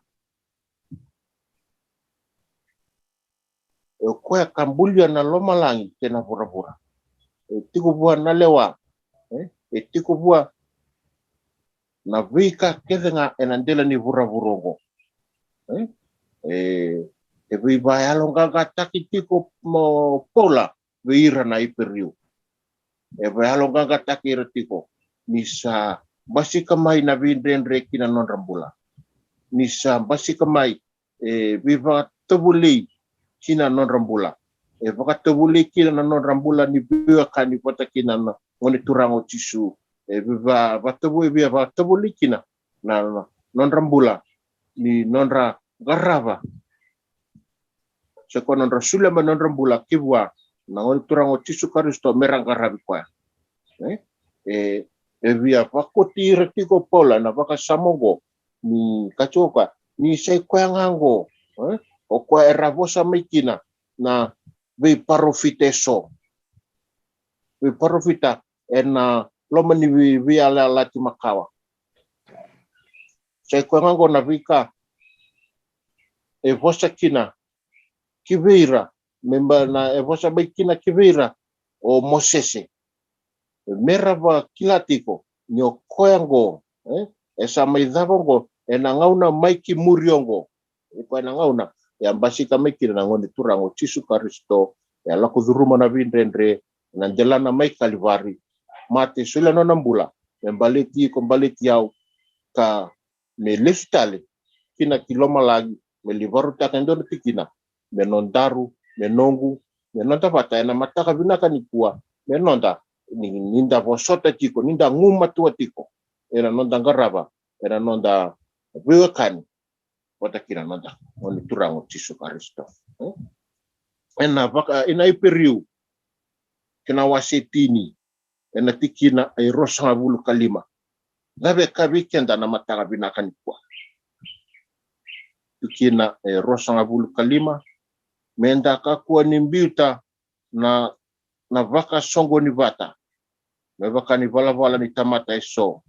O koe kambulia na lomalangi kina vura-vura. Tuvua na lewa. Tuvua na vika kedenga enandela ni vura-vurongo. Viva alongaga taki tiko mo pola veira na iperiu. Eva alongaga taki retiko. Nisa basika mai na vindrenre kina non rambula. Nisa basika mai viva tabuli kina non rambula. Eva tabuli kina non rambula ni biwa kani pata kina na ngone turango tisu. Viva tabuli kina na non rambula ni nonra garava. Seko non rasula ma non rambula kibwa na ngone turango tisu karisto merang garavi kwa. Via pakoti retiko pola na baka samongo ni kachoka ni sei kwangango. O kwa eravosa mikina na vi parofiteso. Vi parofita ena lomani vi ala lati makawa. Sei kwangango na vika vosa kina kiveira memba na vosa kina kiveira o Mosese merava kilatiko nyo koyango esa maidhavongo ena ngauna maiki muriongo iko ena ngauna ya basika maiki na ngone turango tisu karisto ya lako dhuruma na vindrendre na ndelana maiki kalivari mate sula no nambula membaleti kombaleti yao ka me lestale kina kiloma lagi me livaru takendo tikina me nondaru me nongu me nonda pata ena mataka binaka nikua me nonda ninda vosota tiko ninda nguma tua tiko era nonda ngarava era nonda viwekani watakira nonda oni turango tisu karisto ena vaka ina iperiu kina wasetini ena tikina ai rosa bulu kalima labe ka weekenda na mataka binaka nikua tikina rosa bulu kalima menda kakua nimbiuta na vaka songo ni vata. Me vaka ni vala ni tamata eso.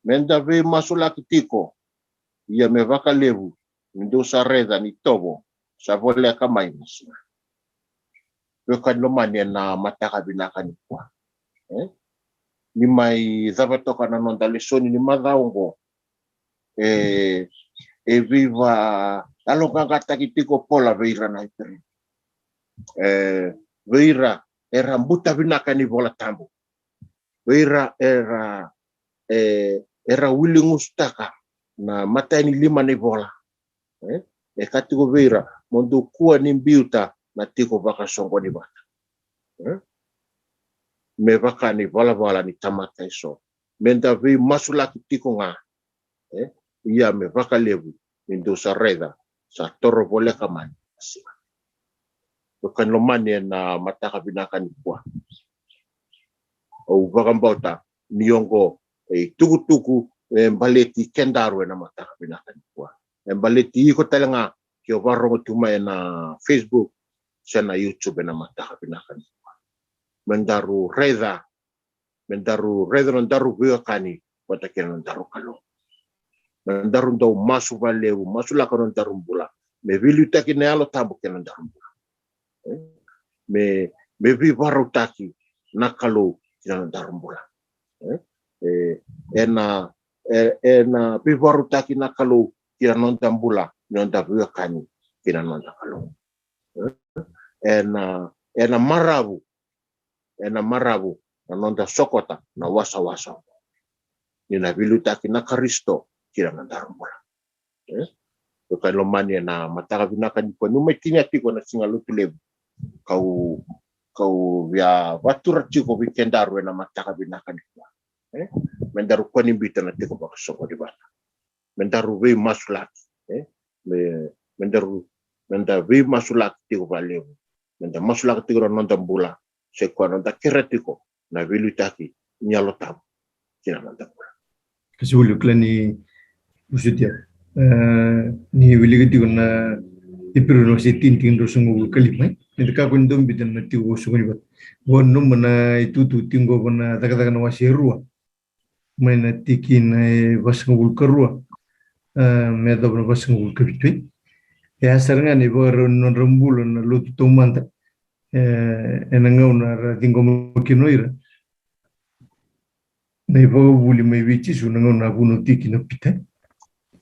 Menda ve masula kitiko. Ia me vaka levu. Ndo sareda ni tobo. Savole kamai masula. Veka lomani na mataka binaka ni kwa. Ni mai zavatoka na nonda lesoni ni madhaongo. Viva alonganga kitiko pola veira na iperi. Veira era mbuta binaka ni vola tambo. Veira era wili ngustaka na matani lima ni vola. Katiko veira mondo kuwa ni mbiuta na tiko vaka songo ni bata. Me vaka ni vola ni tamata iso. Menda vei masula kitiko nga. Ia me vaka levu indo sareda sa toro vole kamani. Bukan lomani na mataka binaka ni kwa. O vakambauta niongo tuku baleti kendaru na mataka binaka ni kwa. Baleti iko talenga kio varongo tuma na Facebook sana YouTube na mataka binaka ni kwa. Mendaru reda mendaru viakani watakira mendaru kalo. Mendaru ndo masu valeu masu lakaron mendaru bula. Me vilu takine alo tambo kena mendaru bula. Me vi varutaki nakalo kina darumbola ena vi varutaki nakalo kina nondambula nonda viakani kina nonda kalo ena marabu na marabu na nonda sokota na wasa-wasa. Nina vilutaki na Kristo kira mandarumbula. Kai lomani na mataka vinaka ni kwa nume tinya tiko na singa lutu lebu. Kau vya watura tiko vikendaru na mataka vinaka ni kwa. Mendaru kwa nimbita na tiko baka soko di bata. Mendaru vei masulaki. Mendaru vei masulaki tiko balebu. Mendaru masulaki tiko na nonda mbula. Sekwa nonda kira tiko na vilutaki nyalotamu kira mandambula. Kasi ulu kala ni usutia ni wiligati kuna ipiru no si tinting rosungu kalimai ni ka kun dom bidan na tiwo suguni bat wonno mana itu tu tingo bana daga na wasirua mana tikin wasungu karua me dobro wasungu kabitui ya saranga ni bor non rambulo na lutu tomanta enangau na tingo mokinoira na ibaga buli mai bici sunanga na buno tiki na pita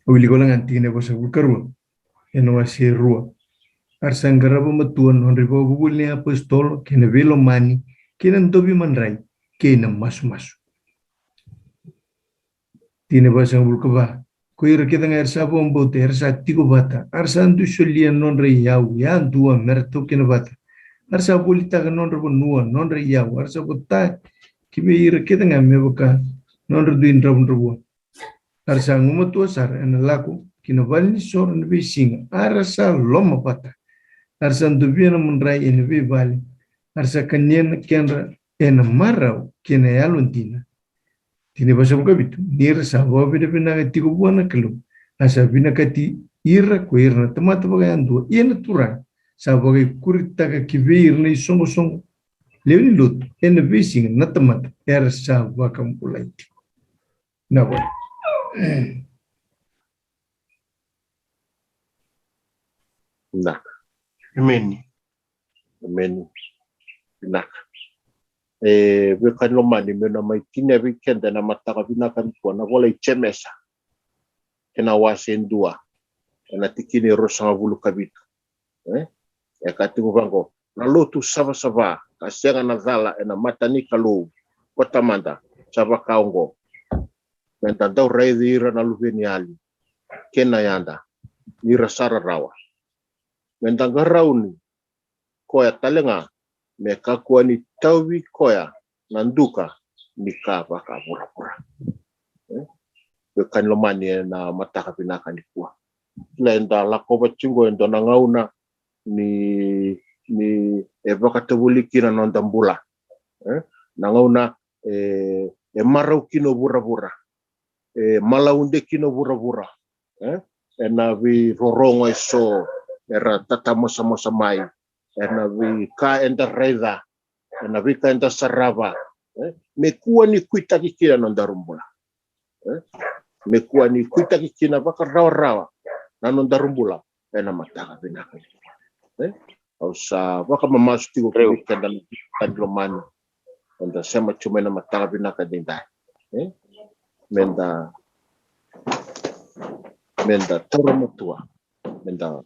wili golang anti ne bosa bukarwa eno wasi rua arsangara ba matuan honri ba buli ne apostol kene velo mani kene ntobi manrai kene masu tine basa bulkaba koira kita ngai arsa bombo te arsa tiko bata arsa andu solia non re yau ya dua merto kene bata arsa buli ta non re bonua non re yau arsa bota kibe ira kita ngai meboka non re duin rabun arsa ngumatua sar en laku kina valni sor en be singa arsa loma pata arsa ndubina munrai en be vale arsa kanyen kenra en marau kina yaluntina tine basa bukabitu nira sa bobe de bina tigo buana kelu asa bina kati ira ko irna tamata bagando ina tura sa boge kurita ka kibir ni songo lewni lut en be singa natamata arsa wakam ulai na wa Nak. Amen. Nak. Wekan lomani mena mai tina weekend na mataka binakan ko na wala chemesa. Kena wasen dua. Na tikini rosanga bulu kabitu. Ya katigo bango. Na lotu sava kasenga na zala na matani kalu kotamanda sava kaongo. Menta dau reidi ira na luveni ali. Kena yanda. Nira sara rawa. Menta garauni. Koya talenga. Meka kuwa ni tawi koya. Nanduka. Nika baka pura-pura. Wekan lomani na mataka pinaka ni kuwa. Lenda lakoba chingo endo na ngauna. Ni baka tebuliki na nondambula. Na ngauna. Marau kino bura-bura. Malaunde kino bura-bura. Na vi rorongo iso era tata mosa mai. Na vi ka enda reza. Na vi ka enda sarava. Me kuwa ni kuita kikina nondarumbula. Me kuwa ni kuita kikina baka rawa-rawa. Na nondarumbula. Na mataka binaka. Ausa baka mamasu tigo kubika dan kadlomani. Anda sema cuma na mataka binaka dindai. Menda toromotua. Menda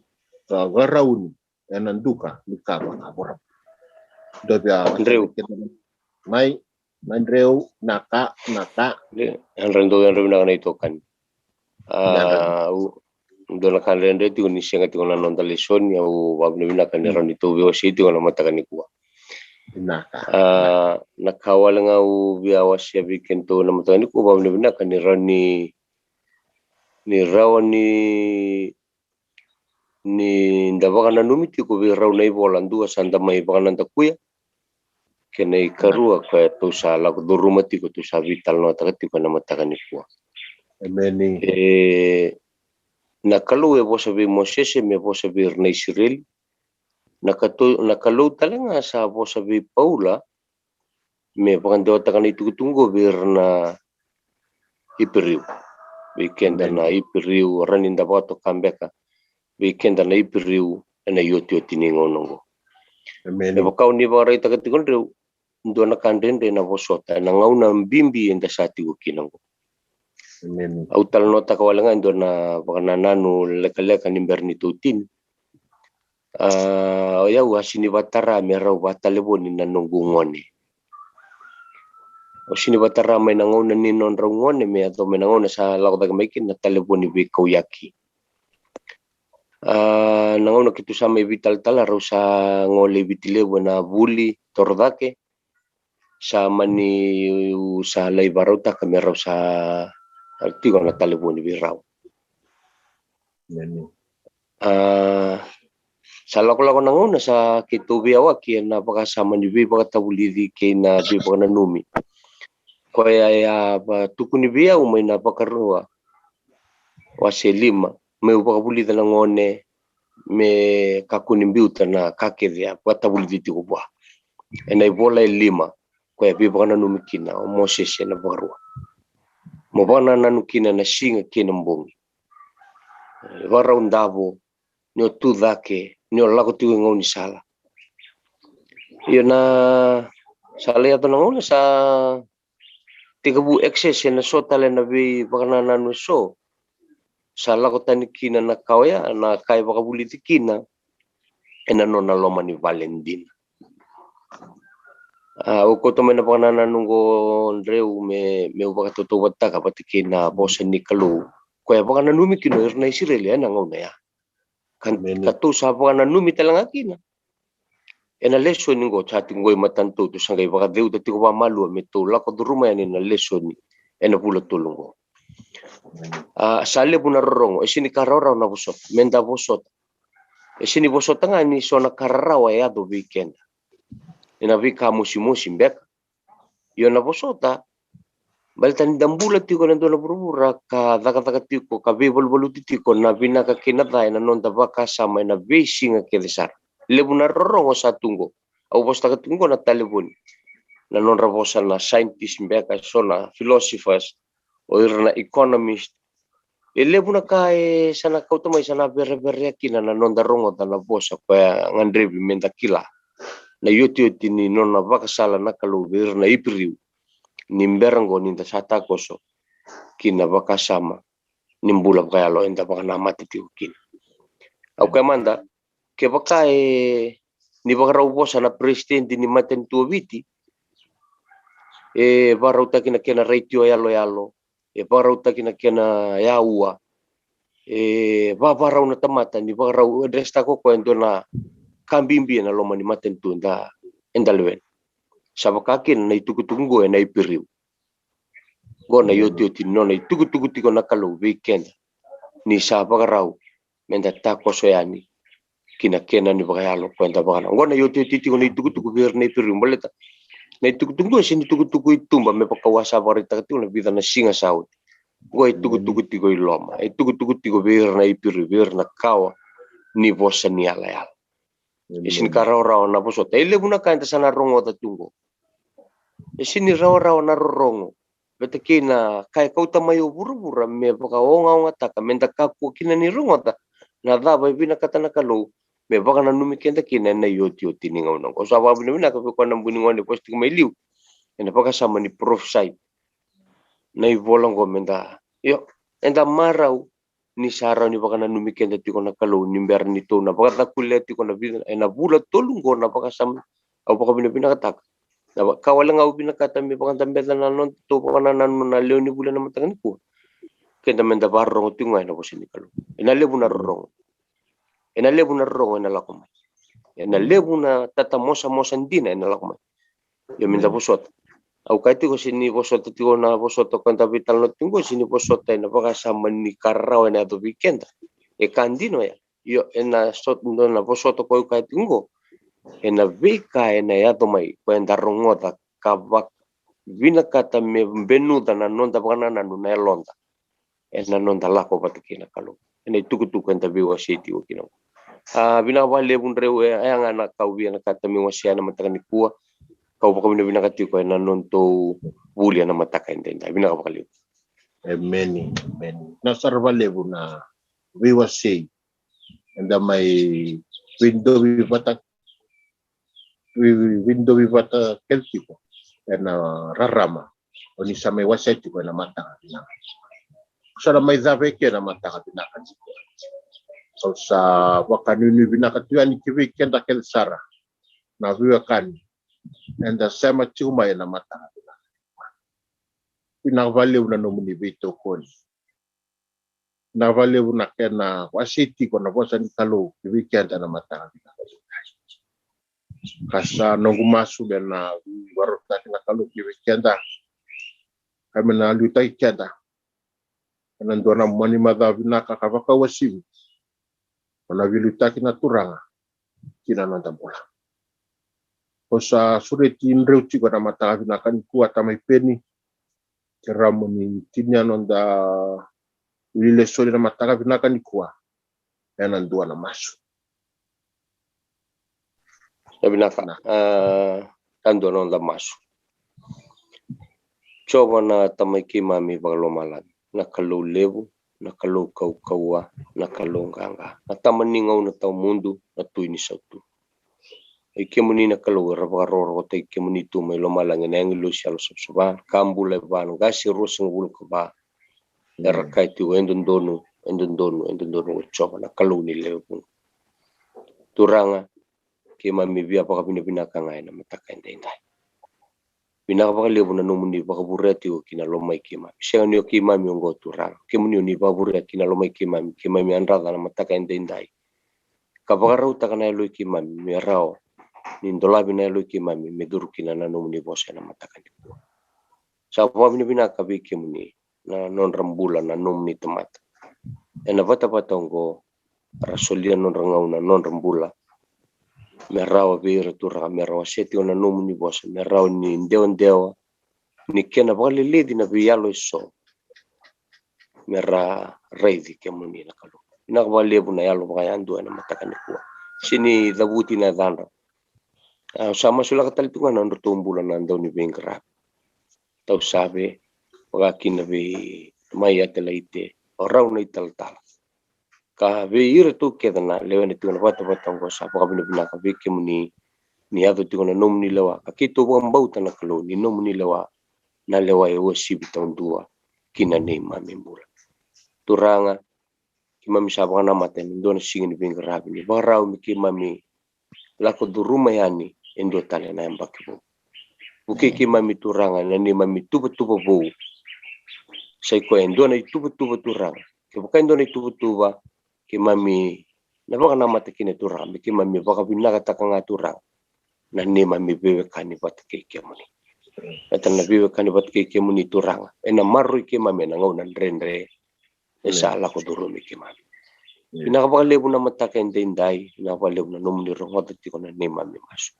garauni. Nanduka nikaba kabura. Dobia Andreu. Mai Andreu naka. Andreu na ito kan. Doon kan rende ti ni siya ngati na non talison ya wabna kan ron ito biwa si ito na matakan ni kuwa. Nakawal nga biawa siya bikin to na matakan ni kuwa wabna kan ni ron ni rawan ni ndabakan na numiti ko bi raw na ibolan dua sanda may bakan nanda kuya kenay karua kaya to sa lag durumati ko to sa vital no takati ko na matakan ni kuwa. Amen. Nakalu bo sabi Moses me bo sabi na Israel nakalu talaga sa bo sabi Paula me pakandaw takan itu tunggo bir na Iperiu weekend na Iperiu ranin da bato kambeka weekend na Iperiu na yoti ningonongo Amen. e bakaw ni baray takati konrew ndo na kandende na bosota na ngauna mbimbi enda sati ko kinango. Amen. Autal nota kawalangan doon na baka nanano leka-leka ni Bernitutin. Ayaw, sinibatara, meraw batalebo ni nanunggungon eh. O sini batara mai nangona ni non raungone me ato me nangona sa lako taga maikin na telefoni be kau yaki. Nangona kitu sa mai vital tala rau sa ngole vitile na buli tordake sa mani sa lai barota kami rau sa tigo na telefoni be rau. Sa lako nangona sa kitu biawa ki na pakasama ni be pakatawulidi kay na be pakananumi. Kaya tukuni bia umay napakarua wase 5 may upakabulita ng ngone me kakunimbiuta na kakiria patabuliti ko ba enay bola 5 kaya biba na numikina o Moses na barua mo ba na nanukina na singa kinambongi wara undabo nyo tudake nyo lako tigo ngoni sala yun na sala yato nangona sa tigabu excess na so tala na bi bakananan so sa lako tanikina na kawya na kay bakabulitikina enano na loma ni Valentine uko to may na bakananan ngo Andreu me bakatutuwat ta kapatikina bosa ni Kalu kaya bakananumi kino irna Israel na ngona ya kan katu sa bakananumi talanga kina ena lesson ngo chatting goy matanto to sangay baka deu dati ko malu meto lako duruma yan na lesson ena pula tulungo sale puna rorong sini karora na bosot menda bosot sini bosot nga ni so na kararawa ya do weekend ena vika musim bek yo na bosota baltan dambula ti ko nando na burura ka daga ti ko ka bebol ti ko na binaka kinata ena non baka sama na basing kedesar lebuna rorong sa tunggo au bosta ka tunggo na telefon na non rabosa na scientist beka so na philosophers o na economist lebuna ka sana kauto mai sana berber kina na non darongo na bosa pa ngandrebi menda kila na yoti ni non na baka sala na kalu ber na ipriu nimberango ninda sata koso kina baka sama nimbula kaya lo enda baka na matiti kina au kamanda ke baka ni baka bosa na presidente ni maten tuoviti barau takina kena ratio yalo barau takina kena yaua barau na tamata ni barau dresta ko endo na kambimbi na loma ni maten tu enda lewen sabakakin na itugutunggo na ipiriu go na yoti no na itugutuguti ko nakalo weekend ni sabagarau menda takoso yani kina ni bakayalo kwenta bakana ngona yoti ko na itugutugu bir na ipiriu baleta na itugutugu sini itugutugu itumba me pakawasa barita katu na vida na singa saud go itugutugu tigo iloma itugutugu tigo bir na ipiriu bir na kawa ni bosa ni ala isin karao na boso tele buna kanta sana rongo tatungo isin rao na rongo betakina kai kauta mayo buru me pakaonga taka menda kaku kina ni rongo ta na daba bina kata nakalo me baka na numikenda kina na yoti ni ngona ko sa babu ni ka ko na buni ngone posti mai liu ena baka sama ni prophesy na ivolong ko menda yo enda marau ni sara ni baka na numikenda ti ko na kalo ni ber ni to na baka takulle ti ko na bina ena bula tolungo na baka sama au baka bina katak na kawalang au bina kata me baka tambeta na non to baka na na leo ni bula na matangan ko kenda menda barro ti ngai na bosini kalo ena lebu na rong ena lebu na rongo ena lakomai ena lebu na tata mosa ndina ena lakomai yo minda bosot au kaiti ko sini bosot ti ko na bosot ko ta vital no tingo sini bosot ena baka sama ni karraw ena do weekend kandino ya yo ena sot ndo na bosot ko kaiti ngo ena vika ena ya to mai ko enda rongota kabak vina kata me benuta na nonda baka na na londa ena nonda lako patikina kalo ena tuku enta biwa city o kino bina wale bun reu yang anak kau biana kata mi wasiana matakan kuwa kau bakal bina kati ko ena nonto bulia na matakan tenda bina ka bakal many nasar wale buna biwa say enda may window bibata keltiko ena rarama oni sa may waseti ko na mata sa may zaveke na mata ka binakan so sa wakanuni binakatuan ni weekend akel sara na viwakan and the sema chuma na mata Pinagvaleu na nomuni vito kon. Navaleu na kena wasiti ko na bosa ni kalo weekend na mata. Kasa nongu masu na warota na kalo weekend. Kami na lutai kenda. Nandona mani madhavi na kakavaka wasivi. Wana vilutaki na turanga. Kina nanda bola. Kosa sureti nreuti ko na matavi na kanikuwa tamay peni. Keramu ni tinya nonda ulile soli na matavi na kanikuwa. Nandua na masu. Nabinaka, nandua nonda masu. Coba na tamay kimami bagalomalan. Nakalau levu, nakalau kau-kaua, nakalau nganga. Natamaningau na tau mundu, na tuini sautu. Ikemuni nakalau rabaroro ta ikemuni tu may lomalang na ang ilusi alo sabsaba, kambula ba, ngasi rosang bulu ka ba, darakay tu endondono, coba nakalau ni levu. Turanga, kimami biya pa kabinabinaka ngay na matakainday. Pinakapakalibo na numuni pakabureti o kinalomay kimami. Siya niyo kimami yung goturang. Kimuni ni pabureti kinalomay kimami. Kimami anrada na matakainday. Kapakaruta ka na eloy kimami. Mirao. Nindolabi na eloy kimami. Medurukina na numuni bose na matakainday. Sa pabini pinakabi kimuni. Na non rambulan na numuni tamata. E na bata-batang ko. Rasolian non rangaw na non rambula. Merau bira turra merau seti ona nomu ni bosa merau ni ndeo ni kena bali ledi na biyalo iso mera reidi kemuni na kalu na bali buna yalo bayandu na matakani kuwa sini dabuti na danda sama sula katalitungan na ndotumbulan na ndaw ni bengkra tau sabe wagakin na bi maya telaite orau na italtal ka beir tu kedana lewen tu na bata-batang ko sa pakabina ka beke muni ni ado tu na nom ni lawa akito bang bauta na kalo ni nom ni lawa na lawa e wasi bitang dua kina ni mami mula turanga kimami sa baka na maten ndo na singin bing rabi ni barau mi kimami lako duruma yani endo tale na embakibo buke kimami turanga na ni mami tuba-tuba bo say ko endo na tuba-tuba turanga kibuka endo na tuba-tuba kimami nabaka na matakine turang kimami baka binakataka nga turang na ni mami bewe kani bat kemuni at na bewe kani bat kemuni turang na maroy kimami na ngaw nan renre sa ala ko durumi kimami pinakabakalebo na matakin dinday pinakabakalebo na numuni rongot at ko na ni mami maso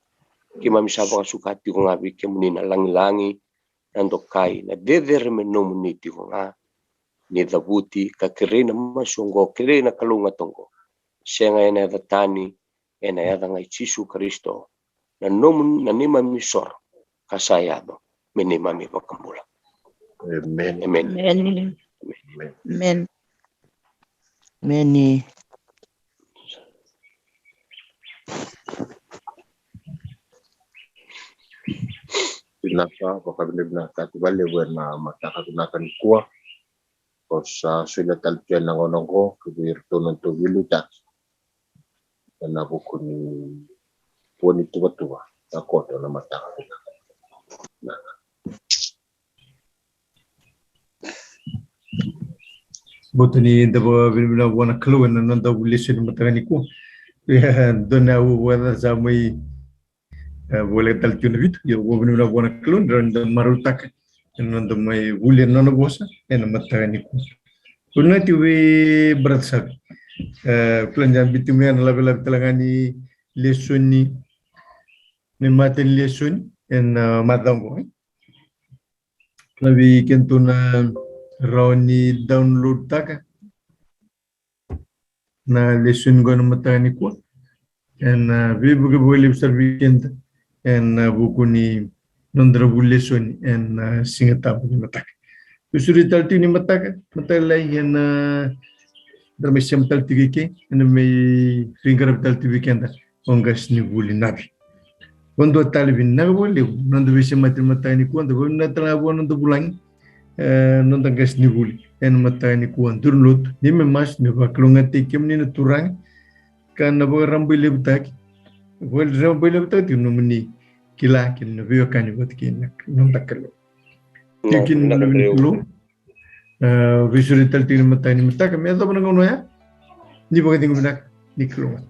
kimami sabaka sukati ko nga kemuni na langi-langi nandokai na dederme numuni ko nga ni dabuti kakirina masunggo kirina kalunga tonggo senga ena datani ena yada ngai Yesu Kristo na nomun na nima misor kasayado minima mi pakambula Amen. amen Amen. Amen. Many Pinaka pakabina ka tibale na matakabinakan kuwa. Kosa sila talpian ng onong ko, kubirto ng tubilutat. Na buko ni puni tuwa-tuwa. Ako ito na matakot. Buto ni dabo binibina wana kaluan na nanda ulisin matakani ko. Doon na wala sa may boleh talpian bit. Yo binibina wana kaluan dan marutak. Nanda may ulian na bosa. Ena matakani ko. Kuna tiwi berat sabi. Pelanjang bitumen labi-labi telangani lesoni ni maten lesoni en matango. Labi kentuna rauni download taka na lesson gona matani ko en bibuga boleh besar weekend en buku ni nondra bu lesson en singata bu matak. Usuri talti ni matak matalai en Darmesiam talti ke en me finger talti weekend ongas ni buli nabi. Quando talvin na boleh nondo bisa matani ko ando na trabo nondo bulang non tangas ni buli en matani ko andurlut ni me mas ni baklungati kemni na turang kan na rambu lebtak wel rambu lebtak no mni kila kin no bio kan bot kin non takalo Tikin lu. Visual talti ni mata kami ada apa nang ya? Ni bagai tinggal nak ni keluar.